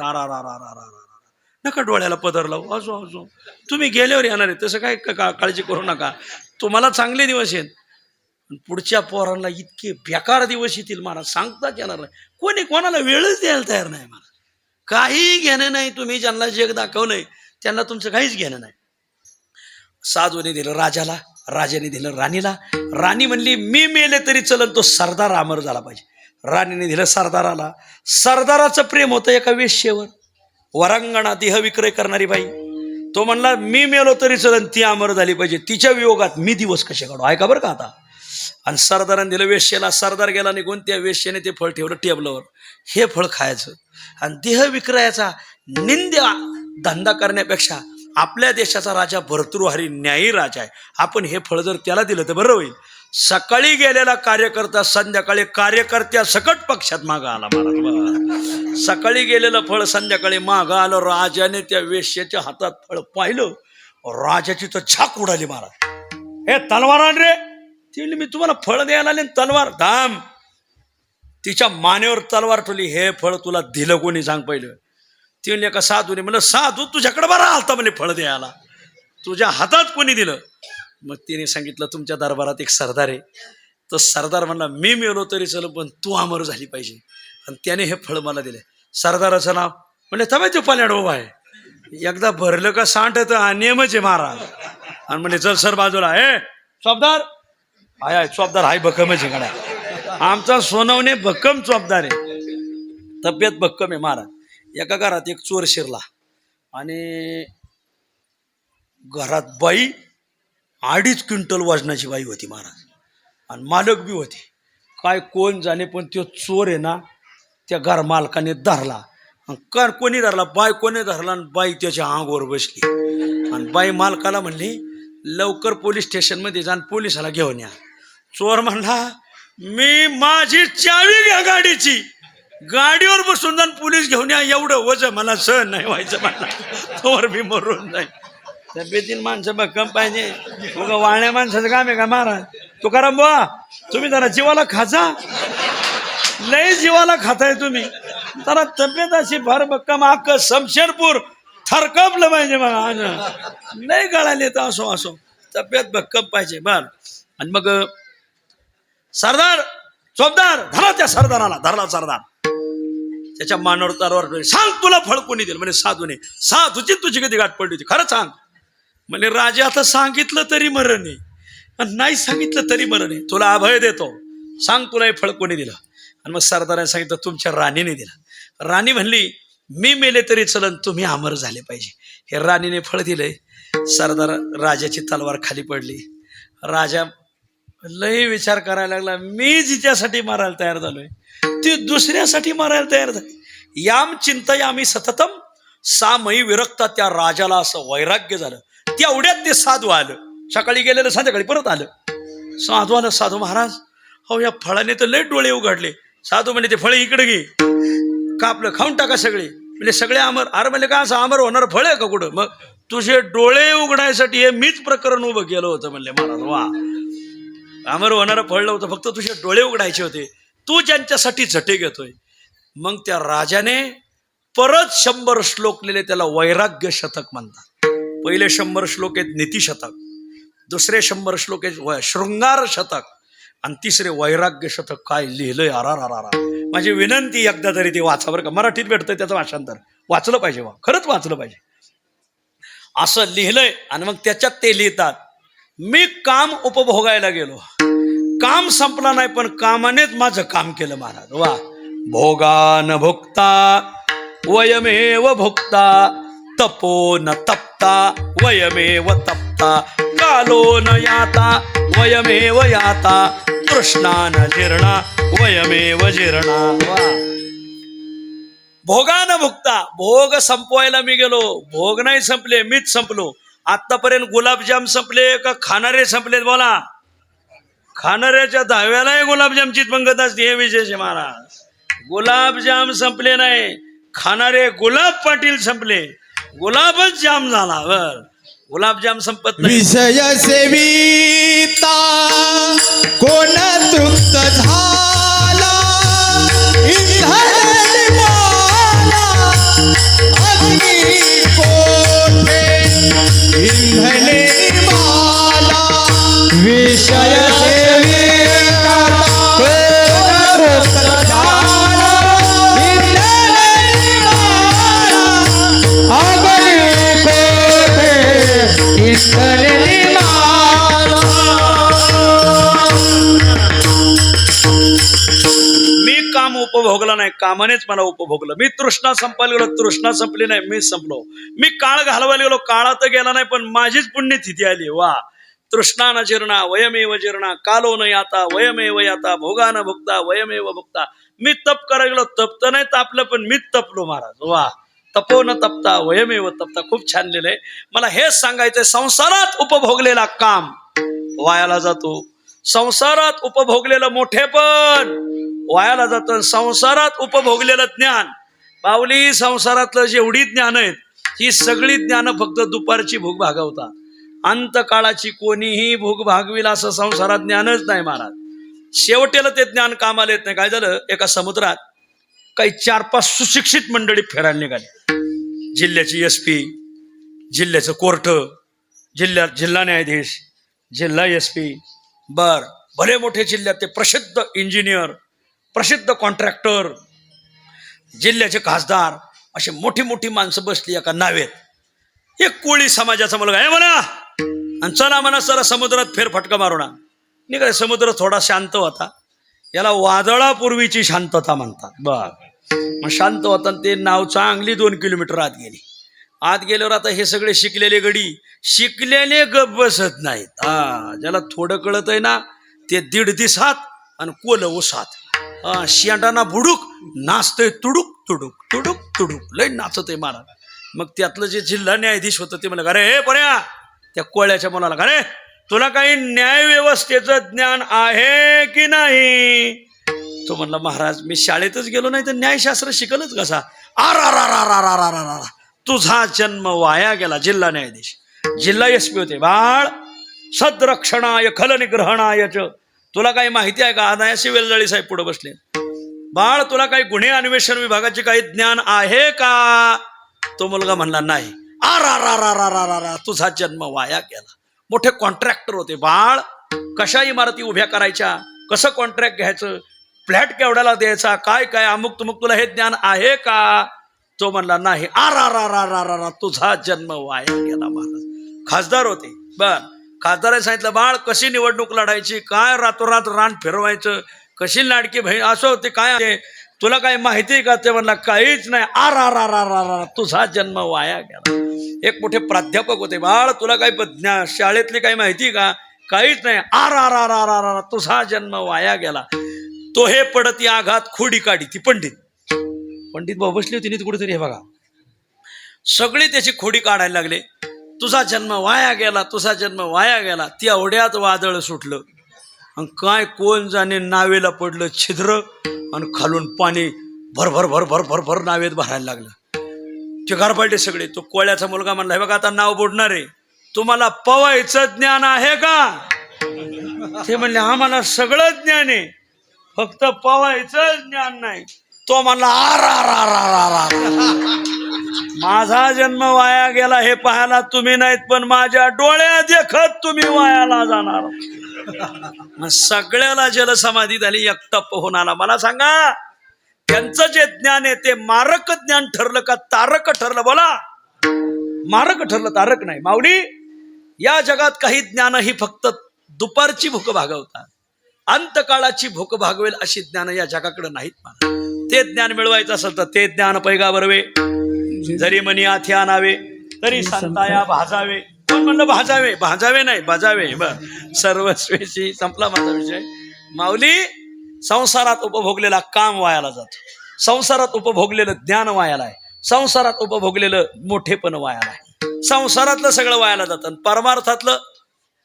नका डोळ्याला पदर लावू अजून तुम्ही गेल्यावर येणार आहे तसं काय काळजी करू नका तुम्हाला चांगले दिवस आहेत पुढच्या पोरांना इतके बेकार दिवस येतील मला सांगताच येणार नाही कोणी कोणाला वेळच द्यायला तयार नाही मला काही घेणं नाही तुम्ही ज्यांना जग दाखवलंय त्यांना तुमचं काहीच घेणं नाही साधूने दिलं राजाला राजाने दिलं राणीला राणी म्हणली मी मेले तरी चलन तो सरदार अमर झाला पाहिजे राणीने दिलं सरदाराला सरदाराचं प्रेम होतं एका वेश्येवर वरांगणा देह विक्रय करणारी बाई तो म्हणला मी मेलो तरी चलन ती अमर झाली पाहिजे तिच्या वियोगात मी दिवस कसे काढू ऐका बरं का आता आणि सरदाराने दिलं वेश्येला सरदार गेला निघून त्या वेश्येने ते फळ ठेवलं टेबलावर हे फळ खायचं आणि देह विक्रयाचा निंद्या धंदा करण्यापेक्षा आपल्या देशाचा राजा भर्तृहरी न्यायी राजा आहे आपण हे फळ जर त्याला दिलं तर बरं होईल सकाळी गेलेला कार्यकर्ता संध्याकाळी कार्यकर्त्या सकट पक्षात मागं आला महाराज सकाळी गेलेलं फळ संध्याकाळी मागं आलं राजाने त्या वेश्येच्या हातात फळ पाहिलं राजाची तर झाक उडाली महाराज हे तलवार आण रे ती मी तुम्हाला फळ द्यायला आले तलवार धाम तिच्या मानेवर तलवार ठेवली हे फळ तुला दिलं कोणी सांग पहिलं ती म्हणली एका साधूने म्हणलं साधू तुझ्याकडे बरा आलता म्हणे फळ द्यायला तुझ्या हातात कोणी दिलं मग तिने सांगितलं तुमच्या दरबारात एक सरदार आहे तो सरदार म्हणला मी मेलो तरी चल पण तू अमर झाली पाहिजे आणि त्याने हे फळ मला दिले सरदाराचं नाव म्हणजे तबे तो पाल्याड उभा आहे एकदा भरलं का सांठ तर नियमच आहे महाराज आणि म्हणजे चल सर बाजूला हे चौबदार हाय चौबदार हाय भक्कमच आहे गड्या आमचा सोनवणे भक्कम चौबदार आहे तब्येत भक्कम आहे महाराज एका घरात एक चोर शिरला आणि घरात बाई 2.5 क्विंटल वजनाची बाई होती महाराज आणि मालक बी होते काय कोण जाणे पण तो चोर आहे ना त्या घर मालकाने धरला कर कोणी धरला बाई कोणी धरला आणि बाई त्याच्या अंगावर बसली आणि बाई मालकाला म्हणली लवकर पोलीस स्टेशनमध्ये जाऊन पोलिसाला घेऊन या चोर म्हणला मी माझी चावी घ्या गाडीची गाडीवर बसून जाऊन पोलीस घेऊन या एवढं वजन मला सहन नाही व्हायचं मला तोवर मी मरून जाईल तब्येतील माणसं भक्कम पाहिजे उगा वाळण्या माणसाचं काम आहे का महाराज तुकाराम बुवा तुम्ही जरा जीवाला खाचा लय जीवाला खाताय तुम्ही जरा तब्येत अशी फार भक्कम अख्खं शमशेरपूर थरकापलं पाहिजे बघा नाही गळाले तर असो असो तब्येत भक्कम पाहिजे बर आणि मग सरदार चौबदार धरा त्या सरदाराला धरला सरदार त्याच्या मानावर तलवार सांग तुला फळ कोणी दिलं म्हणजे साधूने साधूची तुझी कधी गाठ पडली होती खरं सांग म्हणजे राजा आता सांगितलं तरी मरण आहे नाही सांगितलं तरी मरण आहे तुला अभय देतो सांग तुला हे फळ कोणी दिलं आणि मग सरदाराने सांगितलं तुमच्या राणीने दिलं राणी म्हणली मी मेले तरी चलन तुम्ही अमर झाले पाहिजे हे राणीने फळ दिलंय सरदार राजाची तलवार खाली पडली राजा लय विचार करायला लागला मी जिच्यासाठी मारायला तयार झालोय ती दुसऱ्यासाठी मारायला तयार झाली याम चिंतयामी सततम सामयी विरक्ता त्या राजाला असं वैराग्य झालं तेवढ्यात ते साधू आलं सकाळी गेलेलं संध्याकाळी परत आलं साधू आलं साधू महाराज हो या फळाने तर लय डोळे उघडले साधू म्हणजे ते फळ इकडे घे कापलं खाऊन टाका सगळे म्हणजे सगळे अमर अरे म्हणजे का असं अमर होणार फळ आहे का कुठं मग तुझे डोळे उघडायसाठी हे मीच प्रकरण उभं केलं होतं म्हणले महाराज वा अमर होणारं फळ नव्हतं फक्त तुझे डोळे उघडायचे होते तू ज्यांच्यासाठी झटे घेतोय मग त्या राजाने परत 100 श्लोक लिहिले त्याला वैराग्य शतक म्हणतात पहिले 100 श्लोक आहेत नीतिशतक दुसरे 100 श्लोक आहेत शृंगार शतक आणि तिसरे वैराग्य शतक काय लिहिलंय आरा माझी विनंती एकदा तरी ते वाचा बरं का मराठीत भेटतंय त्याचं भाषांतर वाचलं पाहिजे वा खरंच वाचलं पाहिजे असं लिहिलंय आणि मग त्याच्यात ते लिहितात मी काम उपभोगायला गेलो काम संपला नाही पण कामानेच माझं काम केलं महाराज वा भोगान भुक्ता वयमेव भुक्ता तपो न तप्ता वयमेव तप्ता कालो न याता वयमेव याता तृष्णा न जीर्णा वयमेव जीर्णा वा भोगान भुक्ता भोग संपवायला मी गेलो भोग नाही संपले मीच संपलो आतापर्यंत गुलाबजाम संपले का खाणारे संपलेत बोला खाणाऱ्याच्या दहाव्यालाही गुलाबजामचीच पंगत असते हे विशेष आहे महाराज गुलाबजाम संपले नाही खाणारे गुलाब पाटील संपले गुलाबच जाम झाला बर गुलाबजाम संपत नाही विषय सेविता कोण तृप्त झाला इंधन निर्माला अग्नी कोठे इंधन निर्माला विषय सेविका कोण तृप्त झाला इंधन निर्माला अग्नी कोठे इंधन काम उपभोगला नाही, कामानेच मला उपभोगलं. मी तृष्णा संपायला गेलो, तृष्णा संपली नाही, मी संपलो. मी काळ घालवायला गेलो, काळात गेला नाही, पण माझीच पुण्यतिथी आली. वा तृष्णा न जीर्णा वयमेव जीर्णा कालो न याता वयमेव याता भोगा न भुक्ता वयमेव भुक्ता. मी तप करायला गेलो, तप तर नाही तापलं, पण मीच तपलो महाराज. वा तपो न तपता वयमेव तपता. खूप छान लिहिलंय. मला हेच सांगायचंय, संसारात उपभोगलेला काम वायाला जातो, संसारात उपभोगलेलं मोठेपण वायाला जातं, संसारात उपभोगलेलं ज्ञान. बावली संसारातलं जेवढी ज्ञान आहेत ही सगळी ज्ञान फक्त दुपारची भूक भागवतात. अंतकाळाची कोणीही भूक भागविल असं संसारात ज्ञानच नाही महाराज. शेवटेला ते ज्ञान कामाला येत नाही. काय झालं, एका समुद्रात काही 4-5 सुशिक्षित मंडळी फिरायला निघाली. जिल्ह्याची SP, जिल्ह्याचं कोर्ट, जिल्हा न्यायाधीश, जिल्हा SP, भले मोठे जिल्ह्यात ते प्रसिद्ध इंजिनियर, प्रसिद्ध कॉन्ट्रॅक्टर, जिल्ह्याचे खासदार, अशी मोठी मोठी माणसं बसली एका नावेत. एक कोळी समाजाचा मुलगा आहे म्हणा, आणि चला म्हणा सर समुद्रात फेरफटका मारू ना. निघाले. समुद्र थोडा शांत होता, याला वादळापूर्वीची शांतता म्हणतात. मग शांत होता, ते नाव चांगली 2 किलोमीटर आत गेली. आत गेल्यावर आता हे सगळे शिकलेले गडी, शिकलेले गप बसत नाहीत. ज्याला थोडं कळत आहे ना ते 1.5 दिवसात आणि कोल ओसात. शेंडाना बुडूक नाचतय, तुडुक तुडुक तुडुक तुडुक लय नाचत आहे महाराज. मग त्यातलं जे जिल्हा न्यायाधीश होतं ते म्हणलं, अरे हे पर्या, त्या कोळ्याच्या मुलाला, अरे तुला काही न्याय व्यवस्थेचं ज्ञान आहे की नाही? तो म्हणला, महाराज मी शाळेतच गेलो नाही तर न्यायशास्त्र शिकलच कसा? आरा तुझा जन्म वाया गेला. जिल्हा न्यायाधीश, जिल्हा SP होते. बाळ सदरक्षणाय खलनिग्रहणाय च. तुला काही माहिती आहे का? अनायासी वेलजाळी साहेब पुढे बसले. बाळ तुला काही गुन्हे अन्वेषण विभागाचे काही ज्ञान आहे का? तो मुलगा म्हणला, नाही. आरा तुझा जन्म वाया गेला. मोठे कॉन्ट्रॅक्टर होते. बाळ कशा इमारती उभ्या करायच्या, कसं कॉन्ट्रॅक्ट घ्यायचं, फ्लॅट केवढ्याला द्यायचा, काय काय अमुक तुमुक, तुला हे ज्ञान आहे का? तो म्हणला, नाही. आरा तुझा जन्म वाया गेला. महाराज खासदार होते. खासदाराने सांगितलं, बाळ कशी निवडणूक लढायची, काय रातोरात रान फिरवायचं, कशी लाडकी बहीण, असं होते काय, तुला काही माहिती आहे का? ते म्हणला, काहीच नाही. आरा तुझा जन्म वाया गेला. एक मोठे प्राध्यापक होते. बाळ तुला काही शाळेतली काही माहिती का? काहीच नाही. आरा तुझा जन्म वाया गेला. तो हे पडती आघात खोडी काढी. ती पंडित भाऊ बसली होती कुठेतरी, हे बघा सगळे त्याची खोडी काढायला लागले. तुझा जन्म वाया गेला, तुझा जन्म वाया गेला. ती एवढ्यात वादळ सुटलं आणि काय कोण जाणे नावेला पडलं छिद्र, आणि खालून पाणी भरभर भरभर भरभर नावेत भरायला लागलं. ते गारपाटे सगळे. तो कोळ्याचा मुलगा म्हणला, हे बघा आता नाव बुडणार आहे, तुम्हाला पवायचं ज्ञान आहे का? ते म्हणले, आम्हाला सगळं ज्ञान आहे, फक्त पवायचं ज्ञान नाही. तो म्हणला, आरा माझा जन्म वाया गेला हे पाहायला तुम्ही नाहीत, पण माझ्या डोळ्या देखत तुम्ही वायाला जाणार. मग सगळ्याला जलसमाधी झाली, एकटप होऊन आला. मला सांगा, त्यांचं जे ज्ञान आहे ते मारक ज्ञान ठरलं का तारक ठरलं? बोला, मारक ठरलं, तारक नाही. माऊली, या जगात काही ज्ञान ही फक्त दुपारची भूक भागवतात, अंतकाळाची भूक भागवेल अशी ज्ञान या जगाकडे नाहीत. मला ते ज्ञान मिळवायचं असेल तर ते ज्ञान पैगा बरवे, जरी मनी आथे आणावे तरी संताया भाजावे. कोण म्हणलं भाजावे? भाजावे नाही, बजावे. सर्वस्वेशी संपला माझा विषय. माऊली, संसारात उपभोगलेला काम वायाला जातो, संसारात उपभोगलेलं ज्ञान वायाला आहे, संसारात उपभोगलेलं मोठेपण वायाला आहे. संसारातलं सगळं वायाला जातं.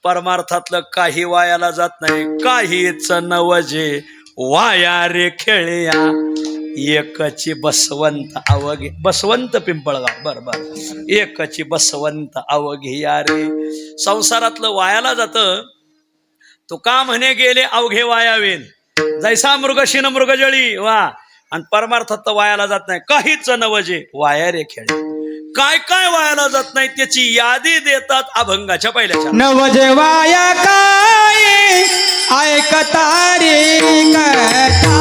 परमार्थातलं काही वायाला जात नाही. काहीच नवजे वाया रे खेळया, एकची बसवंत अवघे. बसवंत पिंपळगाव. बरं एकची बसवंत अवघे या रे. संसारातलं वायाला जातं. तुका म्हणे गेले अवघे वायावेन, जैसा मृग शिन मृग जळी वा. आणि परमार्थात तर वायाला जात नाही काहीच नवजे वाया रे खेळ. काय काय वायाला जात नाही त्याची यादी देतात अभंगाच्या पहिल्याच्या. नवजेवाया काय ऐकता रे कथा,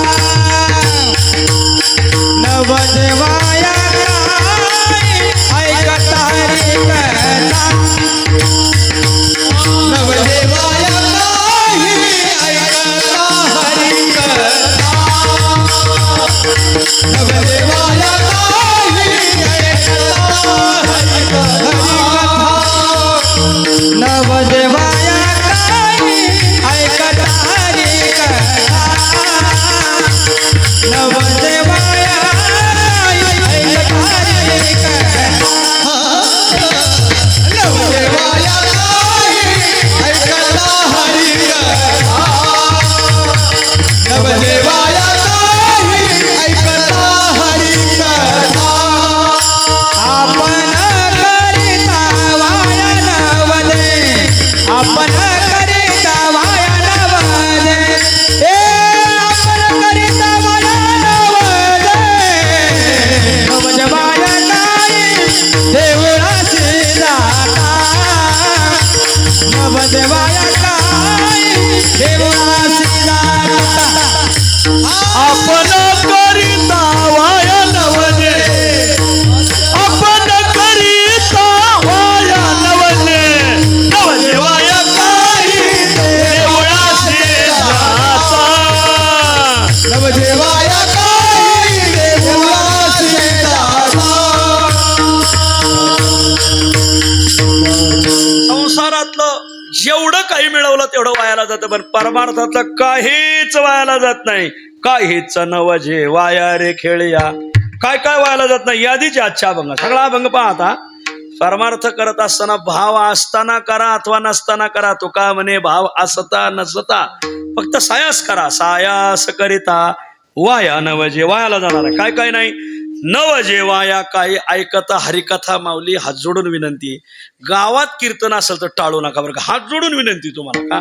नवजेवाया काय ऐकता रे कथा, नवजेवाया काय ऐकता हरी कथा, नवजेवाया नवदेवाया काय ऐकता रे कथा, नवदेवाया ऐकता रे कथा, नवदेवाया ऐकता हरी कथा, नवदेवाया ऐकता हरी कथा. आपण करिता वाया नवले, आपण करिता वाया नवले, आपण करिता वाया नवले, नवजेवाया काय देवळाची जाता, नवजेवाया काय देवळाची जाता. आपण करिता वाया नवले, आपण करिता वाया नवले, नवजेवाया काही देवळाची जाता, नवजेवाया काही देवळाची जाता. संसारातलं जेवढं काही मिळवलं तेवढं वायाला जातं, पण परमार्थातलं काहीच वायाला जात नाही. काहीच नवजे वाया रे खेळया. काय काय वायाला जात नाही यादीचे आजच्या अभंग. सगळा अभंग पाहता. परमार्थ करत असताना भाव असताना करा अथवा नसताना करा. तुका म्हणे भाव असता नसता फक्त सायास करा. सायास करिता वाया नवजे वायाला जाणार आहे. काय काय नाही नवजे वाया काही ऐकता हरिकथा माऊली. हात जोडून विनंती, गावात कीर्तन असेल तर टाळू नका बरं का. हात जोडून विनंती तुम्हाला. का?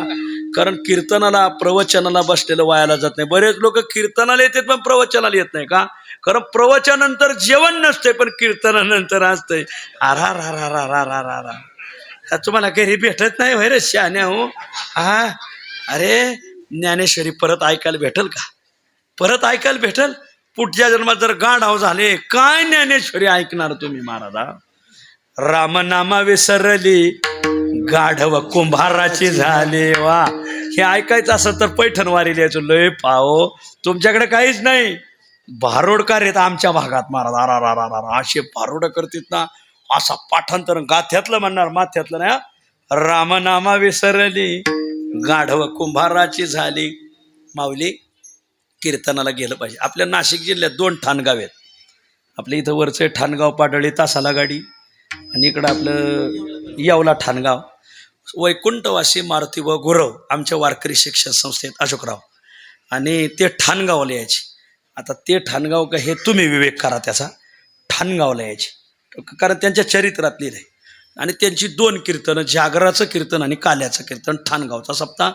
कारण कीर्तनाला प्रवचनाला बसलेलं वायाला जात नाही. बरेच लोक कीर्तनाला येतात पण प्रवचनाला येत नाही. का? कारण प्रवचनानंतर जेवण नसते पण कीर्तनानंतर असतंय. आरा रा रा रा रा रा रा रा. तुम्हाला घरी भेटत नाही होय रे शहाण्या हो. हा अरे ज्ञानेश्वरी परत ऐकायला भेटल का? परत ऐकायला भेटल? पुढच्या जन्मात जर गाढव झाले काय ज्ञानेश्वरी ऐकणार तुम्ही महाराजा? रामनामा विसरली गाढव कुंभाराची झाले वा. हे ऐकायचं असं तर पैठणवारी लिहायचो. लय पाहो तुमच्याकडे काहीच नाही. भारोडकार येत आमच्या भागात महाराज. आरा रा रा रा असे भारोड करतात ना. असा पाठांतर गाथ्यातलं म्हणणार माथ्यातलं नाही. रामनामा विसरली गाढव कुंभाराची झाली. माऊली कीर्तनाला गेलं पाहिजे. आपल्या नाशिक जिल्ह्यात 2 ठाणगाव आहेत. आपल्या इथं वरचं ठाणगाव पाडळी तासाला गाडी आणि इकडं आपलं येवला ठाणगाव. वैकुंठवासी मारुती व गुरव आमच्या वारकरी शिक्षण संस्थेत अशोकराव आणि ते ठाणगावला यायचे. आता ते ठाणगाव का हे तुम्ही विवेक करा त्याचा. ठाणगावला यायचे कारण त्यांच्या चरित्रात लिहिलं आहे. आणि त्यांची 2 कीर्तनं, जागराचं कीर्तन आणि काल्याचं कीर्तन. ठाणगावचा सप्ताह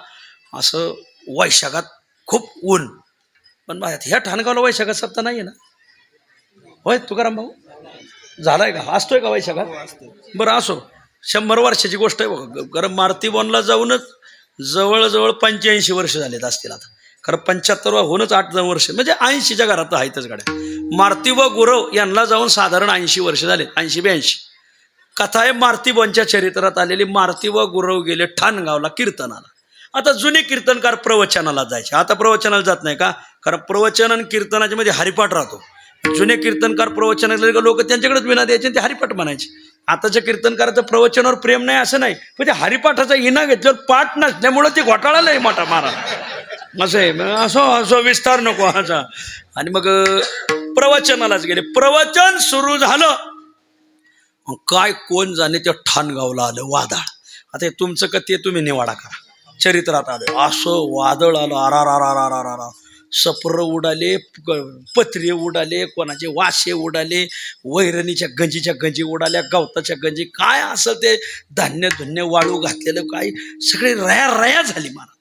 असं वैशाखात खूप ऊन. पण ह्या ठाणगावला वैशाखात सप्ताह नाही आहे ना होय तुकाराम भाऊ? झालाय का? असतोय का वैशाखात? बरं असो. 100 वर्षाची गोष्ट आहे बघा. कारण मारुतीबोनला जाऊनच जवळजवळ 85 वर्ष झालेत असतील आता. कारण 75 होऊनच 8-9 वर्ष म्हणजे 80च्या घरात आहेतच गाड्या. मारुती व गुरव यांना जाऊन साधारण 80 वर्ष झाले. 80-82 कथा आहे मारुतीबोनच्या चरित्रात आलेली. मारुती व गुरव गेले ठाणगावला कीर्तनाला. आता जुने कीर्तनकार प्रवचनाला जायचे. आता प्रवचनाला जात नाही. का? कारण प्रवचन आणि कीर्तनाच्या मध्ये हरिपाठ राहतो. जुने कीर्तनकार प्रवचनाला लोक त्यांच्याकडेच विना द्यायचे ते हरिपाठ म्हणायचे. आताच्या कीर्तनकाराचं प्रवचनावर प्रेम नाही असं नाही, पण ते हरिपाठाचा इना घेतल्यावर पाठ नसल्यामुळं ते घोटाळा लय मोठा मारा. असं आहे. असो विस्तार नको असा. आणि मग प्रवचनालाच गेले. प्रवचन सुरू झालं काय कोण जाणे त्या ठाणगावला आलं वादळ. आता तुमचं का ते तुम्ही निवाडा करा. चरित्रात आलं असं वादळ आलं. आरा सप्र उडाले, पत्रे उडाले, कोणाचे वाशे उडाले, वैरणीच्या गंजीच्या गंजी उडाल्या, गवताच्या गंजी काय असं ते धान्य धुन्य वाळू घातलेलं काय सगळे रया झाली मला.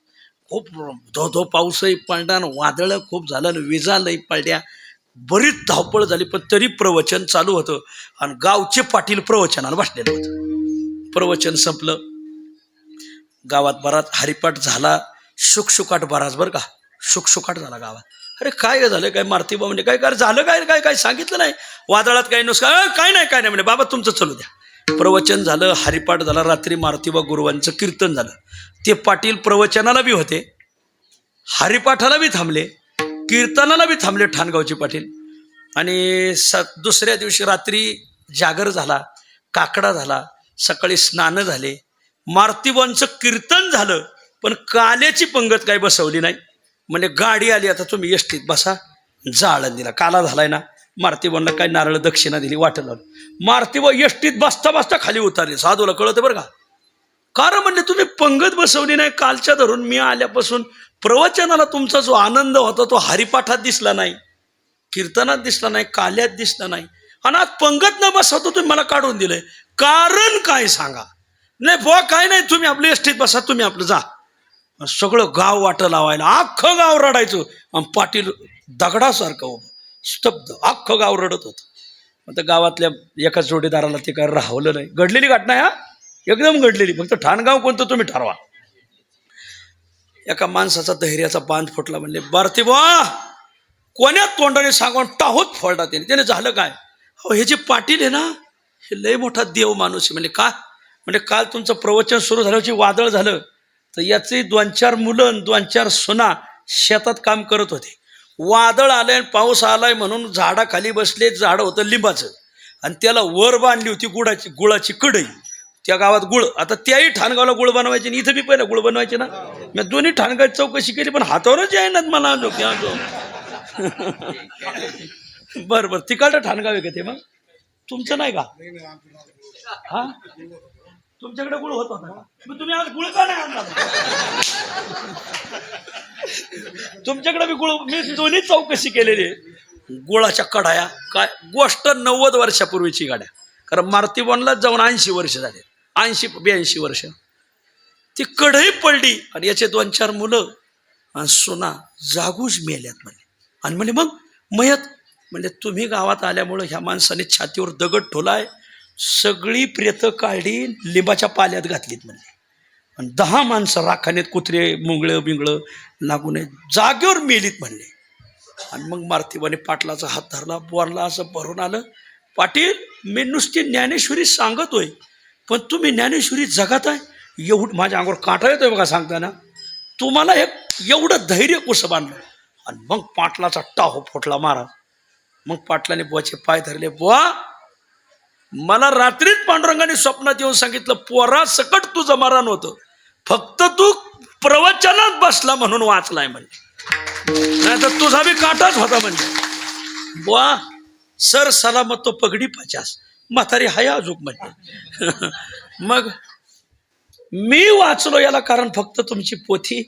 खूप धो धो पाऊसही पडला आणि वादळं खूप झालं आणि विजा लई पडल्या, बरीच धावपळ झाली, पण तरी प्रवचन चालू होतं आणि गावचे पाटील प्रवचनाला बसलेलं होतं. प्रवचन संपलं, गावात बराच हरिपाठ झाला, शुकशुकाट बराच बरं का, शुकशुकाट झाला गावात. अरे काय झालं, काय मारतीबा म्हणजे काय काय झालं, काय काय काय सांगितलं नाही, वादळात काही नुसतं काय नाही म्हणजे बाबा तुमचं चालू द्या. प्रवचन झालं, हरिपाठ झाला, रात्री मारुतीबा गुरुवांचं कीर्तन झालं. ते पाटील प्रवचनाला बी होते, हरिपाठाला बी थांबले, कीर्तनाला बी थांबले ठाणगावचे पाटील. आणि दुसऱ्या दिवशी रात्री जागर झाला, काकडा झाला, सकाळी स्नान झाले, मारुतीबांचं कीर्तन झालं, पण काल्याची पंगत काही बसवली नाही. म्हणजे गाडी आली, आता तुम्ही एसटीत बसा, जाळण दिला, काला झालाय ना. मारुतीबांना काय नारळ दक्षिणा दिली, वाटलं लावलं. मारुतीबा एसटीत बसता बसता खाली उतारले. साधूला कळतं बरं का, कारण म्हणजे तुम्ही पंगत बसवली नाही. कालच्या धरून मी आल्यापासून प्रवचनाला तुमचा जो आनंद होता तो हरिपाठात दिसला नाही, कीर्तनात दिसला नाही, काल्यात दिसला नाही, आणि आज पंगत न बसवतो तुम्ही मला काढून दिलंय. कारण काय सांगा. नाही बुवा काय नाही, तुम्ही आपलं एसटीत बसा, तुम्ही आपलं जा. सगळं गाव वाटं लावायला, अख्खं गाव रडायचं, आणि पाटील दगडासारखं उभं स्तब्ध, अख्खं गाव रडत होतं. मग त्या गावातल्या एका जोडीदाराला ते काय राहवलं नाही. घडलेली घटना हा एकदम घडलेली, फक्त ठाणगाव कोणतं तुम्ही ठरवा. एका माणसाचा धैर्याचा बांध फुटला. म्हणले भारती बुवा कोण्या तोंडाने सांगून टाहोत फोडला त्याने झालं काय. हो हे जे पाटील आहे ना, हे लय मोठा देव माणूस आहे. म्हणजे का, म्हणजे काल तुमचं प्रवचन सुरू झाल्याची वादळ झालं, तर याचे 2-4 मुलं 2-4 सुना शेतात काम करत होते. वादळ आलंय, पाऊस आलाय म्हणून झाडाखाली बसले. झाड होतं लिंबाचं, आणि त्याला वर बांधली होती गुळाची कढई. त्या गावात गुळ, आता त्याही ठाणगावला गुळ बनवायचे, आणि इथं बी पहिला गुळ बनवायचे ना. मी दोन्ही ठाणगावची चौकशी केली, पण हातावरच आहे ना मला. बरं तिकडं ठाणगाव आहे का ते, मग तुमचं नाही का? हा तुमच्याकडे गुळ होत होता का? मग तुम्ही आज गुळ का नाही आणला? तुमच्याकडे बी गुळ, मी दोन्ही चौकशी केलेली आहे. गुळाच्या कढाया काय गोष्ट 90 वर्षापूर्वीची गाड्या, कारण मारुतीबांना जाऊन 80 वर्ष झाले, 80-82 वर्ष. ती कढई पडली, आणि याचे 2-4 मुलं आणि सुना जागूच मेल्यात म्हणे. आणि म्हणे मग मयत, म्हणजे तुम्ही गावात आल्यामुळं ह्या माणसाने छातीवर दगड ठोलाय, सगळी प्रेतं काढली, लिंबाच्या पाल्यात घातलीत म्हणले. आणि 10 माणसं राखानेत, कुत्रे मुंगळं बिंगळं लागून जागेवर मेलीत म्हणले. आणि मग मारुतीबाने पाटलाचा हात धरला, बोरला, असं भरून आलं. पाटील मी नुसती ज्ञानेश्वरी सांगतोय, पण तुम्ही ज्ञानेश्वरी जगात आहे. एवढं माझ्या अंगावर काटा येतोय बघा सांगताना. तुम्हाला हे एवढं धैर्य कसं बांधलं. आणि मग पाटलाचा टाहो फुटला महाराज. मग पाटलाने बुवाचे पाय धरले. बुवा मला रात्रीत पांडुरंगाने स्वप्नात येऊन सांगितलं, पोरा सकट तुझं मरण होतं, फक्त तू प्रवचनात बसला म्हणून वाचलाय म्हणजे, नाही तर तुझा बी काटाच होता म्हणजे. बुवा सर सलामत तो पगडी 50, म्हातारी हाय अजूक म्हणजे. मग मी वाचलो याला कारण फक्त तुमची पोथी.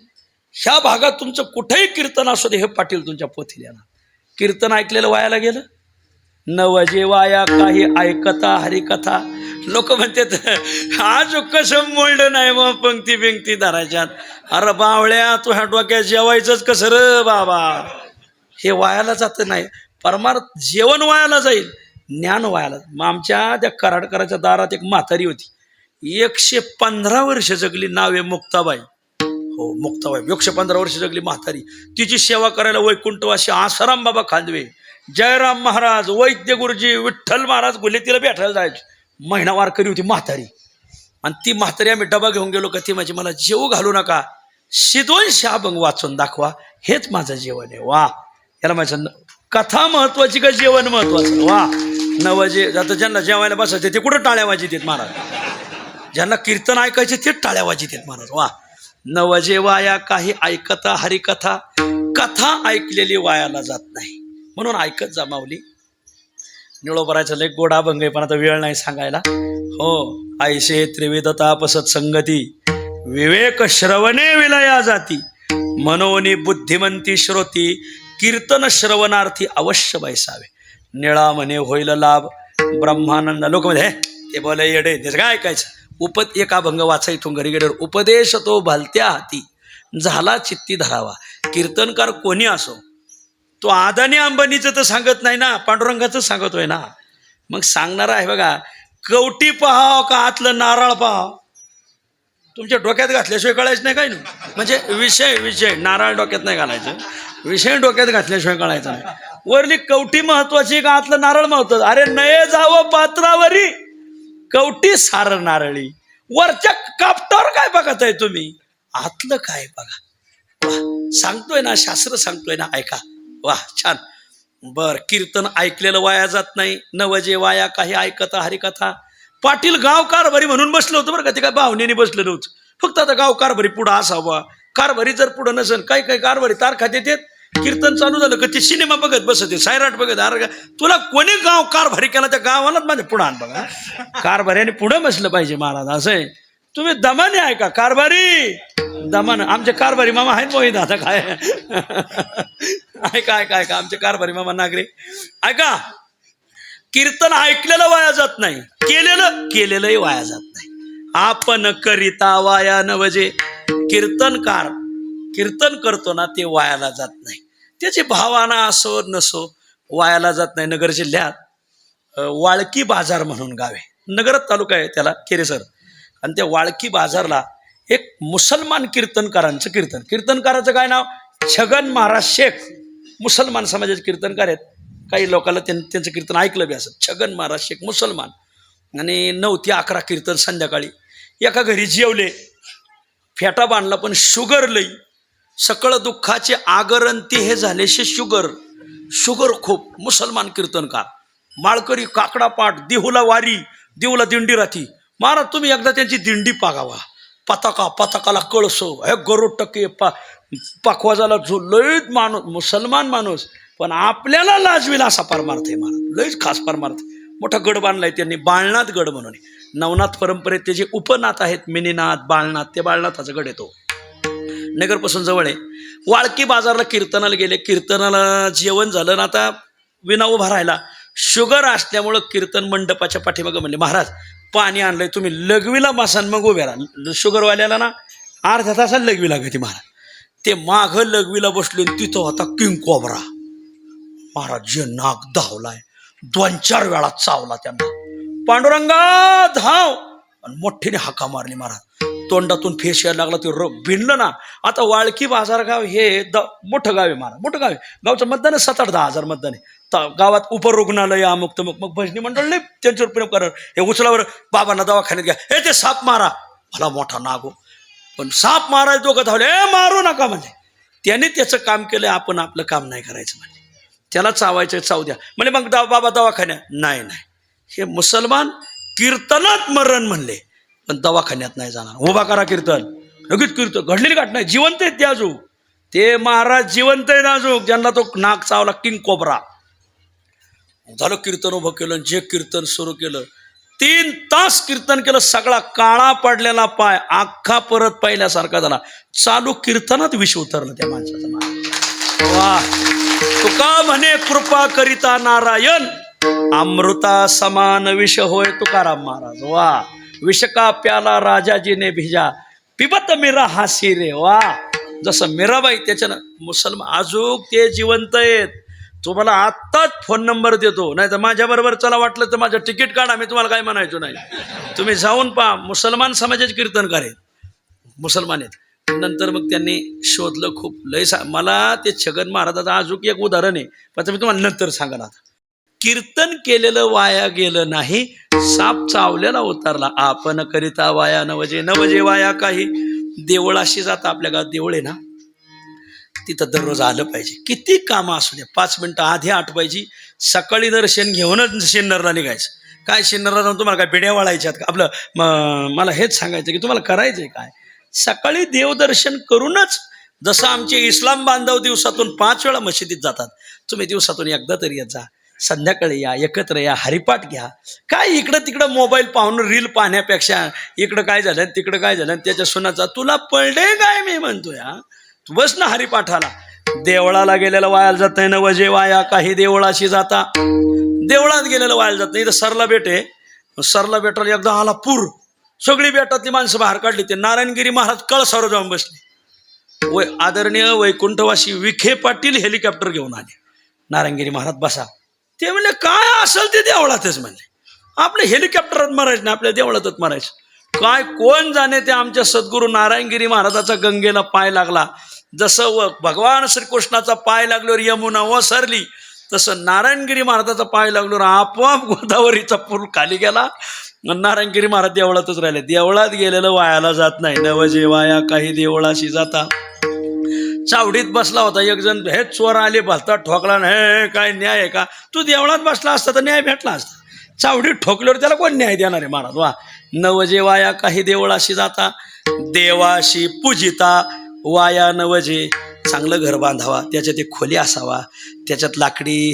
ह्या भागात तुमचं कुठेही कीर्तन असू दे, हे पाटील तुमच्या पोथीला ना. कीर्तन ऐकलेलं वायाला गेलं. नवजे वाया काही ऐकता हरिकथा. लोक म्हणतात आज कसं मोल्ड नाही मग पंक्ती बिंक्ती धरायच्यात. अरे बावळ्या तू ह्या डोक्यात जेवायचंच कसं र बाबा, हे वायाला जात नाही. परमार्थ जेवण वायाला जाईल, ज्ञान वायाला. मग आमच्या त्या कराडकराच्या दारात एक म्हातारी होती, 115 वर्ष जगली. नाव आहे मुक्ताबाई. हो मुक्ताबाई 115 वर्ष जगली म्हातारी. तिची सेवा करायला वैकुंठवासी आसाराम बाबा खांदवे, जयराम महाराज, वैद्य गुरुजी, विठ्ठल महाराज गुले तिला भेटायला जायचे. महिना वारकरी होती म्हातारी. आणि ती म्हातारी आम्ही डबा घेऊन गेलो का ती माझी, मला जेवू घालू नका, शिदोन शाभंग वाचून दाखवा, हेच माझं जेवण आहे. वा याला माझं कथा महत्वाची का जेवण महत्वाचं. वा नवजे आता ज्यांना जेवायला बसायचे ते कुठं टाळ्या वाजित आहेत महाराज, ज्यांना कीर्तन ऐकायचे ते टाळ्या वाजित आहेत महाराज. वा नवजे वाया काही ऐकता हरिकथा. कथा ऐकलेली वायाला जात नाही, म्हणून ऐकत जा माऊली. निळोबरायचं लय गोडा अभंग आहे, पण आता वेळ नाही सांगायला. हो ऐशे त्रिविध तापसत संगती, विवेक श्रवणे विलया जाती, मनोनी बुद्धिमंती श्रोती, कीर्तन श्रवणार्थी अवश्य बैसावे. निळा म्हणे होईल लाभ ब्रह्मानंद. लोक म्हणजे ते बोले येडे, त्याचं काय ऐकायचं. एक अभंग वाचा इथून घरी गेल्यावर. उपदेश तो भलत्या हाती, झाला चित्ती धरावा. कीर्तनकार कोणी असो, तो अदानी अंबानीचं तर सांगत नाही ना, पांडुरंगाचं सांगतोय ना. मग सांगणारा आहे बघा, कवटी पहाव का आतलं नारळ पहाव, तुमच्या डोक्यात घातल्याशिवाय कळायचं नाही काय ना. म्हणजे विषय नारळ डोक्यात नाही घालायचं, विषय डोक्यात घातल्याशिवाय कळायचं नाही. वरली कवटी महत्वाची का आतलं नारळ महत्वाचं? अरे नये जावं पात्रावरी कवटी सार नारळी. वरच्या कापटावर काय बघत आहे तुम्ही, आतलं काय बघा. वा, सांगतोय ना शास्त्र, सांगतोय ना, ऐका. वा छान. बर, कीर्तन ऐकलेलं वाया जात नाही. नवजे वाया काही ऐकता हरिकथा. पाटील गाव कारभारी म्हणून बसलं होतं बरं का, ते काय भावनेने बसलं नव्हतं. फक्त आता गाव कारभारी पुढं असावा. कारभारी जर पुढं नसेल, काही काही कारभारी तारखा देतात, कीर्तन चालू झालं का ते सिनेमा बघत बसते, सायराट बघत. अरे तुला कोणी गाव कारभारी केला, त्या गावालाच माझ्या पुढं आण बघा. कारभार्याने पुढं बसलं पाहिजे महाराज, असं आहे. तुम्ही दमाने ऐका, कारभारी दमान. आमचे कारभारी मामा आहेत मोहित, आता काय ऐका ऐका ऐका, आमचे कारभारी मामा नागरे ऐका. कीर्तन ऐकलेलं वाया जात नाही, केलेलंही वाया जात नाही. आपण करिता वाया नवजे. कीर्तनकार कीर्तन करतो ना, ते वायाला जात नाही. त्याची भावना असो नसो वायाला जात नाही. नगर जिल्ह्यात वाळकी बाजार म्हणून गाव आहे, नगर तालुका आहे त्याला, खेरेसर. आणि त्या वाळकी बाजारला एक मुसलमान कीर्तनकारांचं कीर्तनकाराचं काय नाव, छगन महाराज शेख. मुसलमान समाजाचे कीर्तनकार आहेत. काही लोकांना त्यांचं कीर्तन ऐकलं बी असं. छगन महाराज शेख मुसलमान. आणि 9 ते 11 कीर्तन संध्याकाळी. एका घरी जेवले, फेटा बांधला, पण शुगर लई. सकळ दुःखाचे आगरण ते हे झालेशे शुगर खूप. मुसलमान कीर्तनकार, माळकरी, काकडा पाठ, देहूला वारी, देहूला दिंडी राहती. महाराज तुम्ही एकदा त्यांची दिंडी पागावा. पताकाला कळसो, हे गरुड टक्के पाखवाजाला लईच माणूस, मुसलमान माणूस, पण आपल्याला लाजवेल असा परमार्थ आहे महाराज, लईच खास परमार्थ. मोठा गड बांधलाय त्यांनी, बाळनाथ गड म्हणून. नवनाथ परंपरेत त्याचे उपनाथ आहेत, मिनीनाथ, बाळनाथ. ते बाळनाथाचा गड येतो, नगरपासून जवळ आहे. वाळकी बाजारला कीर्तनाला गेले. कीर्तनाला जेवण झालं ना, आता विना उभा राहिला. शुगर असल्यामुळं कीर्तन मंडपाच्या पाठीमागं म्हणले, महाराज पाणी आणलंय, तुम्ही लघवीला बसान मग उभे राहा. शुगरवाल्याला ना अर्ध्या तासाला लघवी लागायची महाराज. ते माघ लघवीला बसले, तिथं होता किंग कोबरा. महाराज जे नाग धावलाय, 2-4 वेळा चावला त्यांना. पांडुरंगा धाव, आणि मोठीने हाका मारली महाराज. तोंडातून फेस यायला लागला, ते भिनलं ना. आता वाळकी बाजार गाव हे मोठं गाव आहे महाराज, मोठं गाव आहे. गावचं मतदान आहे 7-8-10 हजार मतदान आहे. गावात उपरुग्णालय अमुक तमुक. मग भजनी मंडळ नाही त्यांच्यावर प्रेम करणार. हे उचलावर बाबांना दवाखान्यात घ्या, हे ते साप मारा. भला मोठा नागो, पण साप मारायला दोघं धावले, मारू नका म्हणजे. त्याने त्याचं काम केलं, आपण आपलं काम नाही करायचं म्हणजे. त्याला चावायचं चावू द्या म्हणजे. मग बाबा दवाखान्यात नाही. हे मुसलमान कीर्तनात मरण म्हणले, पण दवाखान्यात नाही जाणार. उभा करा कीर्तन, लगेच कीर्तन. घडलेली घटना आहे, जिवंत आहेत ते अजून. ते महाराज जिवंत आहेत अजून, ज्यांना तो नाग चावला किंग कोबरा. झालं कीर्तन उभं केलं. जे कीर्तन सुरू केलं, 3 तास कीर्तन केलं. सगळा काळा पडलेला पाय अख्खा परत पहिल्यासारखा झाला. चालू कीर्तनात विष उतरलं त्या माणसाचं. वा, तुका म्हणे कृपा करिता नारायण, अमृता समान विष होय तुकाराम महाराज. वा, विष का प्याला राजाजीने भिजा, पिबत मीरा हासी रे. वा, जसं मीराबाई त्याच्यानं. मुसलमान अजून ते जिवंत आहेत. तुम्हाला आत्ताच फोन नंबर देतो, नाही तर माझ्याबरोबर चला वाटलं तर माझं तिकीट काढा, मी तुम्हाला काय म्हणायचो नाही. तुम्ही जाऊन पहा, मुसलमान समाजाचे कीर्तनकार आहेत, मुसलमान आहेत. नंतर मग त्यांनी शोधलं खूप लय. मला ते छगन महाराजाचं अजून एक उदाहरण आहे, पण मी तुम्हाला नंतर सांगा. आता कीर्तन केलेलं वाया गेलं नाही, साप चावलेला उतरला. आपण करिता वाया नवजे वाया काही. देवळाशी जाता, आपल्या गावात देवळ आहे ना, तिथं दररोज आलं पाहिजे. किती कामं असू द्या, 5 मिनिटं आधी आठवायची. सकाळी दर्शन घेऊनच शिन्नरला निघायचं. काय शिन्नरला जाऊन तुम्हाला काय पिढ्या वाळायच्यात का? आपलं मला हेच सांगायचं की तुम्हाला करायचंय काय, सकाळी देवदर्शन करूनच. जसं आमचे इस्लाम बांधव दिवसातून 5 वेळा मशिदीत जातात, तुम्ही दिवसातून एकदा तरी येत जा. संध्याकाळी या, एकत्र या, हरिपाठ घ्या. काय इकडं तिकडं मोबाईल पाहून रील पाहण्यापेक्षा इकडं काय झालं तिकडं काय झालं त्याच्या सुनाचा तुला पडले काय, मी म्हणतोय. तू बस ना हरिपाठाला. देवळाला गेलेलं वायाला जात नाही. नवजे वाया काही. देवळाशी जाता, देवळात गेलेलं वायाला जात नाही. इथं सरला बेट आहे, सरला बेटाला एकदा आला पूर. सगळी बेटातली माणसं बाहेर काढली. ते नारायणगिरी महाराज कळसावर जाऊन बसले. आदरणीय वैकुंठवासी विखे पाटील हेलिकॉप्टर घेऊन आले. नारायणगिरी महाराज बसा. ते म्हणले काय असेल ते देवळातच म्हणले. आपल्या हेलिकॉप्टरात मारायचं नाही, आपल्या देवळातच मारायचं. काय कोण जाणे ते आमच्या सद्गुरू नारायणगिरी महाराजाचा गंगेला पाय लागला. जसं भगवान श्रीकृष्णाचा पाय लागल्यावर यमुना ओसरली, तसं नारायणगिरी महाराजाचा पाय लागल्यावर आपोआप गोदावरीचा पूल खाली गेला. नारायणगिरी महाराज देवळातच राहिले. देवळात गेलेलं वायाला जात नाही. नवजे वाया काही देवळाशी जाता. चावडीत बसला होता एक जण, हे चोर आले भलता ठोकला ना, हे काय न्याय आहे का? तू देवळात बसला असता तर न्याय भेटला असता. चावडीत ठोकल्यावर त्याला कोण न्याय देणार आहे महाराज? वा. नवजे वाया काही देवळाशी जाता, देवाशी पूजिता वाया नवजे. चांगलं घर बांधावा, त्याच्यात एक खोली असावा, त्याच्यात लाकडी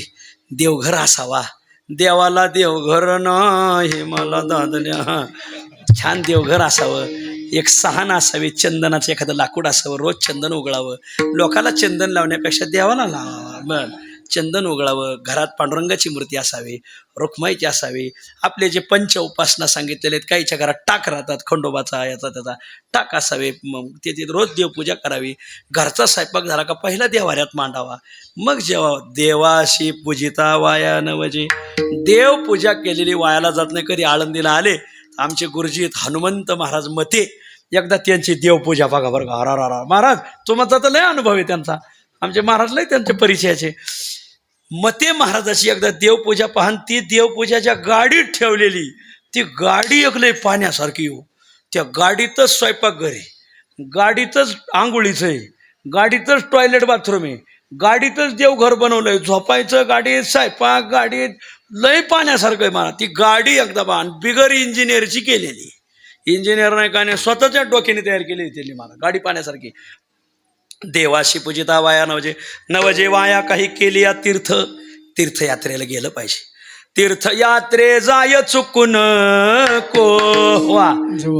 देवघर असावा. देवाला देवघर नाही मला दादल्या, छान देवघर असावं. एक सहान असावे, चंदनाचं एखादं लाकूड असावं, रोज चंदन उघडावं. लोकाला चंदन लावण्यापेक्षा देवाला लावा. बर, चंदन उघडावं. घरात पांडुरंगाची मूर्ती असावी, रुक्माईची असावी. आपले जे पंच उपासना सांगितलेले आहेत, काहीच्या घरात टाक राहतात, खंडोबाचा याचा त्याचा टाक असावे. मग ते रोज देवपूजा करावी. घरचा स्वयंपाक झाला का पहिला देवाऱ्यात मांडावा, मग जेव्हा. देवाशी पूजिता वाया नवजे. देवपूजा केलेली वायाला जात नाही. कधी आळंदीला आले आमचे गुरुजी हनुमंत महाराज मते, एकदा त्यांची देवपूजा बघा बरं का. अरा महाराज तुम्हाला तर लय अनुभव आहे त्यांचा. आमचे महाराज लय त्यांच्या परिचयाचे. मते महाराजाची एकदा देवपूजा पाहन, ती देवपूजाच्या गाडीत ठेवलेली ती गाडी एक लय पाण्यासारखी हो. त्या गाडीतच स्वयंपाकघर आहे, गाडीतच आंघोळीचं आहे, गाडीतच टॉयलेट बाथरूम आहे, गाडीतच देवघर बनवलंय. झोपायचं गाडीत, स्वयंपाक गाडीत, लय पाण्यासारखं आहे मला. ती गाडी एकदा पाहन बिगर इंजिनियरची केलेली. इंजिनियर नाही का नाही, स्वतःच्या डोक्याने तयार केली त्यांनी मला. गाडी पाण्यासारखी. देवाशी पूजिता वाया नवजे. नवजे वाया काही केली या तीर्थ. तीर्थयात्रेला गेलं पाहिजे. तीर्थयात्रे जाय चुकून को वा.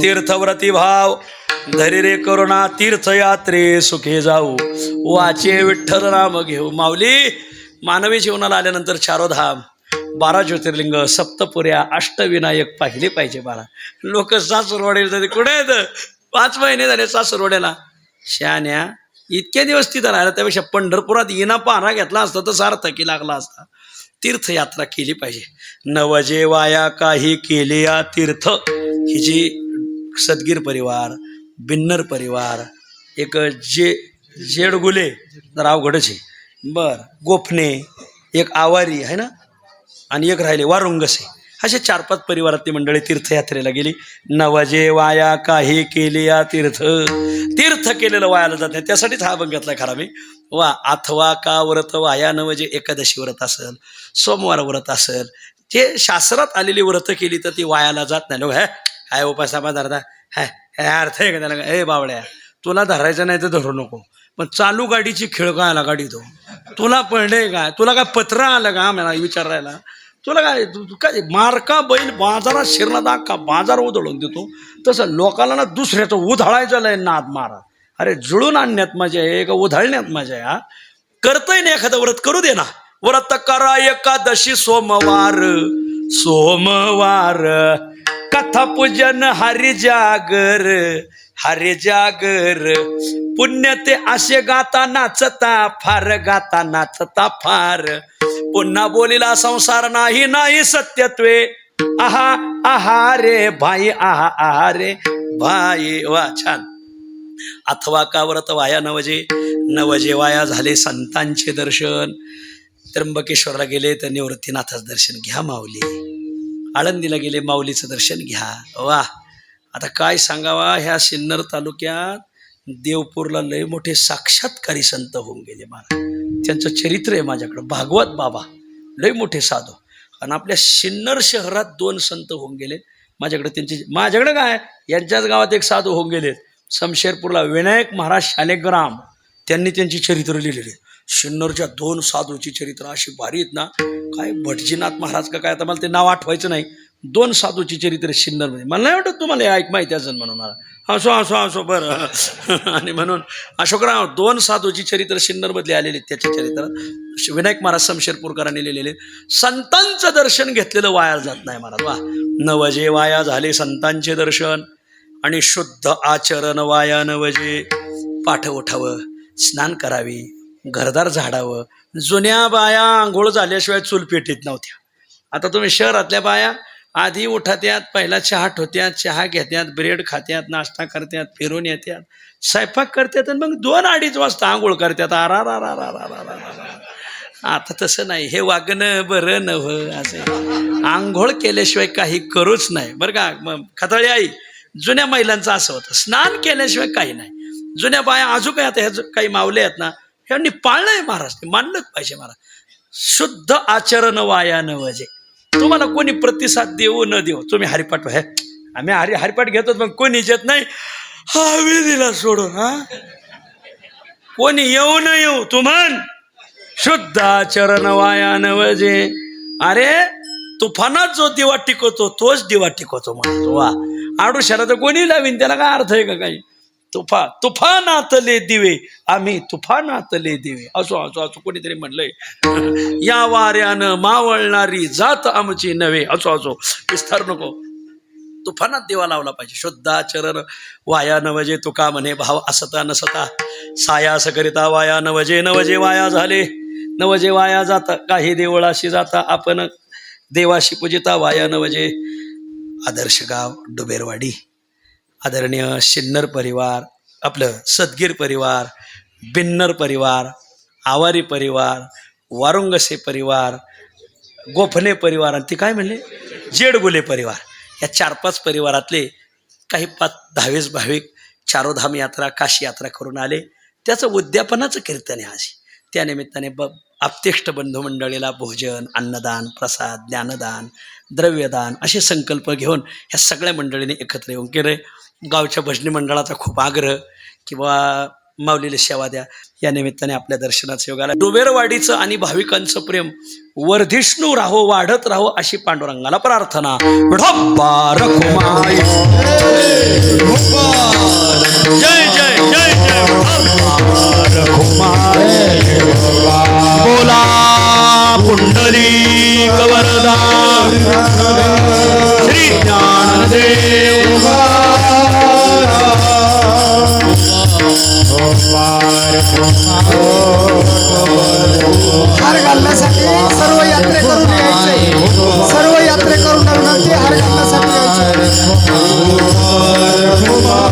तीर्थव्रती भाव धरी रे करुणा, तीर्थयात्रे सुखे जाऊ. वाचे विठ्ठल नाम घेऊ. माऊली, मानवी जीवनाला आल्यानंतर चारोधाम, 12 ज्योतिर्लिंग, सप्तपुऱ्या, अष्टविनायक पाहिले पाहिजे. बाळा, लोक सासरवाडीला कुठे आहेत? 5 महिने झाले सासरवाड्याला. शहाण्या, इतके दिवस तिथं राहिला, त्यापेक्षा पंढरपुरात येणा पारा घेतला असता तर सार्थकी लागला असता. तीर्थयात्रा केली पाहिजे. नवजे वाया काही केली या तीर्थ. ही जी सदगीर परिवार, बिन्नर परिवार, एक जेडगुले जर अवघडच आहे. बर, गोफणे, एक आवारी आहे ना, आणि एक राहिले वारुंगसे. असे 4-5 परिवारातली मंडळी तीर्थयात्रेला गेली. नवजे वाया काही केली या तीर्थ. तीर्थ केलेलं वायाला जात नाही. त्यासाठीच हा अभंग घेतला खरा मी. वा. अथवा का व्रत वाया नवजे. एकादशी व्रत असेल, सोमवार व्रत असेल, जे शास्त्रात आलेली व्रत केली तर ती वायाला जात नाही. लोक हाय उपासामा धरता, हाय अर्थ आहे का त्याला? ए बावड्या, तुला धरायचं नाही तर धरू नको, पण चालू गाडीची खेळ काय आला गाडी तो? तुला पडले काय? तुला काय पत्र आलं का मला विचारायला? तुला काय काय मारका बैल बाजारात शिरला दाखा बाजार उधळून देतो, तसं लोकांना ना दुसऱ्याचं उधळायचं लय नाद मारा. अरे जुळून आणण्यात मजा आहे का उधळण्यात मजा आहे? हा, करतय ना एखादं व्रत, करू दे ना. व्रत करा एकादशी सोमवार, सोमवार कथा पूजन हरी जागर, हरी जागर. पुण्य ते असे गाता नाचता फार, गाता नाचता फार. पुन्हा बोलीला संसार नाही, नाही सत्यत्वे. आहा आहा रे भाई, आहा आहा रे भाई. वा, छान. अथवा का व्रत वाया नवजे. नवजे वाया झाले संतांचे दर्शन. त्र्यंबकेश्वरला गेले तर निवृत्तीनाथाचं दर्शन घ्या माऊली. आळंदीला गेले माऊलीचं दर्शन घ्या. वा. आता काय सांगावा, ह्या सिन्नर तालुक्यात देवपूरला लय मोठे साक्षात्कारी संत होऊन गेले मला. त्यांचं चरित्र आहे माझ्याकडं. भागवत बाबा लय मोठे साधू. आणि आपल्या सिन्नर शहरात 2 संत होऊन गेले माझ्याकडे. माझ्याकडे काय, यांच्याच गावात एक साधू होऊन गेलेत. शमशेरपूरला विनायक महाराज शालेग्राम, त्यांनी त्यांची चरित्र लिहिलेली. सिन्नरच्या 2 साधूची चरित्र अशी भारी आहेत ना. काय भटजीनाथ महाराज का काय, आता मला ते नाव आठवायचं नाही. 2 साधूची चरित्र सिन्नरमध्ये. मला नाही वाटत तुम्हाला हे माहिती असेल म्हणून. असो असो असो बरं. आणि म्हणून अशोकराव 2 साधूची चरित्र सिन्नरमधले आलेले. त्याच्या चरित्रात विनायक महाराज शमशेरपूरकरांनी लिहिलेले. संतांचं दर्शन घेतलेलं वाया जात नाही महाराज. वा. नवजे वाया झाले संतांचे दर्शन, आणि शुद्ध आचरण वाया नवजे. पाठ उठावं, स्नान करावी, घरदार झाडावं. जुन्या बाया आंघोळ झाल्याशिवाय चूल पेटीत नव्हत्या. आता तुम्ही शहरातल्या बाया आधी उठात्यात, पहिला चहा ठेवत्यात, चहा घेत्यात, ब्रेड खात्यात, नाश्ता करत्यात, फिरून येत्यात, स्वयंपाक करतात आणि मग 2-2:30 वाजता आंघोळ करतात. आता तसं नाही. हे वागणं बरं नव्हं. असं आंघोळ केल्याशिवाय काही करूच नाही बरं का. मग खताळी आई, जुन्या महिलांचं असं होतं, स्नान केल्याशिवाय काही नाही. जुन्या बाया अजून काही, आता ह्या काही मावले आहेत ना, ह्यांनी पाळलंय महाराज, मानलंच पाहिजे महाराज. शुद्ध आचरण वाया न वजे. तुम्हाला कोणी प्रतिसाद देऊ न देऊ, तुम्ही हरिपाठ हे आम्ही हरिपाठ घेतो, पण कोणीच येत नाही हवी दिला सोडून. हा, कोणी येऊ न येऊ, तुम्हाला शुद्ध आचरण वाया न वजे. अरे तुफानात जो दिवा टिकवतो तोच दिवा टिकवतो म्हणतो. वा, आडुशाला तर कोणी लावीन, त्याला काय अर्थ आहे का काही. तुफानातले दिवे, आम्ही तुफानातले दिवे. असो कोणीतरी म्हणलंय, या वाऱ्यानं मावळणारी जात आमची नव्हे. असो विस्तार नको. तुफानात दिवा लावला पाहिजे. शुद्धाचरण वाया न वजे. तुका म्हणे, भाव असता नसता सायास करिता वाया न वजे वाया झाले. न वजे वाया जाता, काही देवळाशी जाता आपण देवाशी पूजिता वाया न वजे. आदर्श गाव डुबेरवाडी, आदरणीय शिन्नर परिवार, आपलं सदगीर परिवार, बिन्नर परिवार, आवारी परिवार, वारुंगसे परिवार, गोफणे परिवार आणि ती काय म्हणले जेडगुले परिवार, या 4-5 परिवारातले काही 5-10 भाविक चारोधाम यात्रा, काशी यात्रा करून आले. त्याचं उद्यापनाचं कीर्तन आहे आज. त्यानिमित्ताने आपतेष्ट बंधू मंडळीला भोजन, अन्नदान, प्रसाद, ज्ञानदान, द्रव्यदान असे संकल्प घेऊन ह्या सगळ्या मंडळीने एकत्र येऊन केलं. गावच्या भजनी मंडळाचा खूप आग्रह की बाबा माऊलीला सेवा द्या. या निमित्ताने आपल्या दर्शनाचा योग आला. डुबेरवाडीचं आणि भाविकांचं प्रेम वर्धिष्णू राहो, वाढत राहो अशी पांडुरंगाला प्रार्थना. जय जय जय जय बोला पुंडलिक वरदा श्री ज्ञानदेव. हार घालण्यासाठी सर्व यात्रेकरून यायचे. सर्व यात्रेकरूंना विनंती, हार घालण्यासाठी घुमाए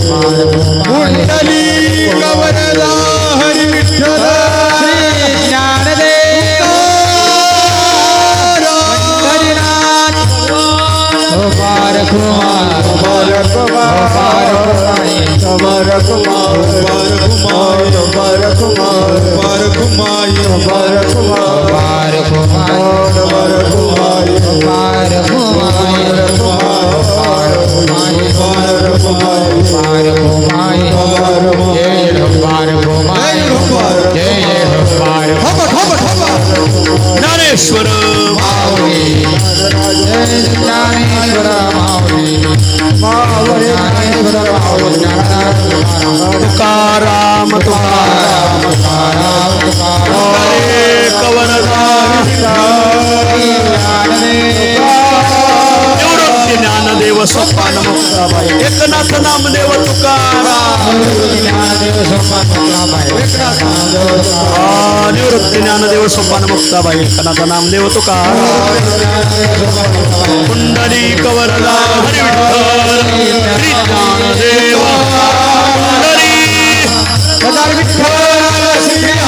कुंडली कवरदा हरी विठ्ठल ज्ञानदेव ज्ञानेश्वर तुकाराम तुकाराम हरे कवरदा निवृत्ती ज्ञानदेव सोपान एकनाथ नामदेव तुकाराम निवृत्ती ज्ञानदेव सोपान मुक्ताबाई एकनाथ नामदेव तुकाराम कुंडली कवरदा हरी विठ्ठल श्री ज्ञानदेव हरी विठ्ठल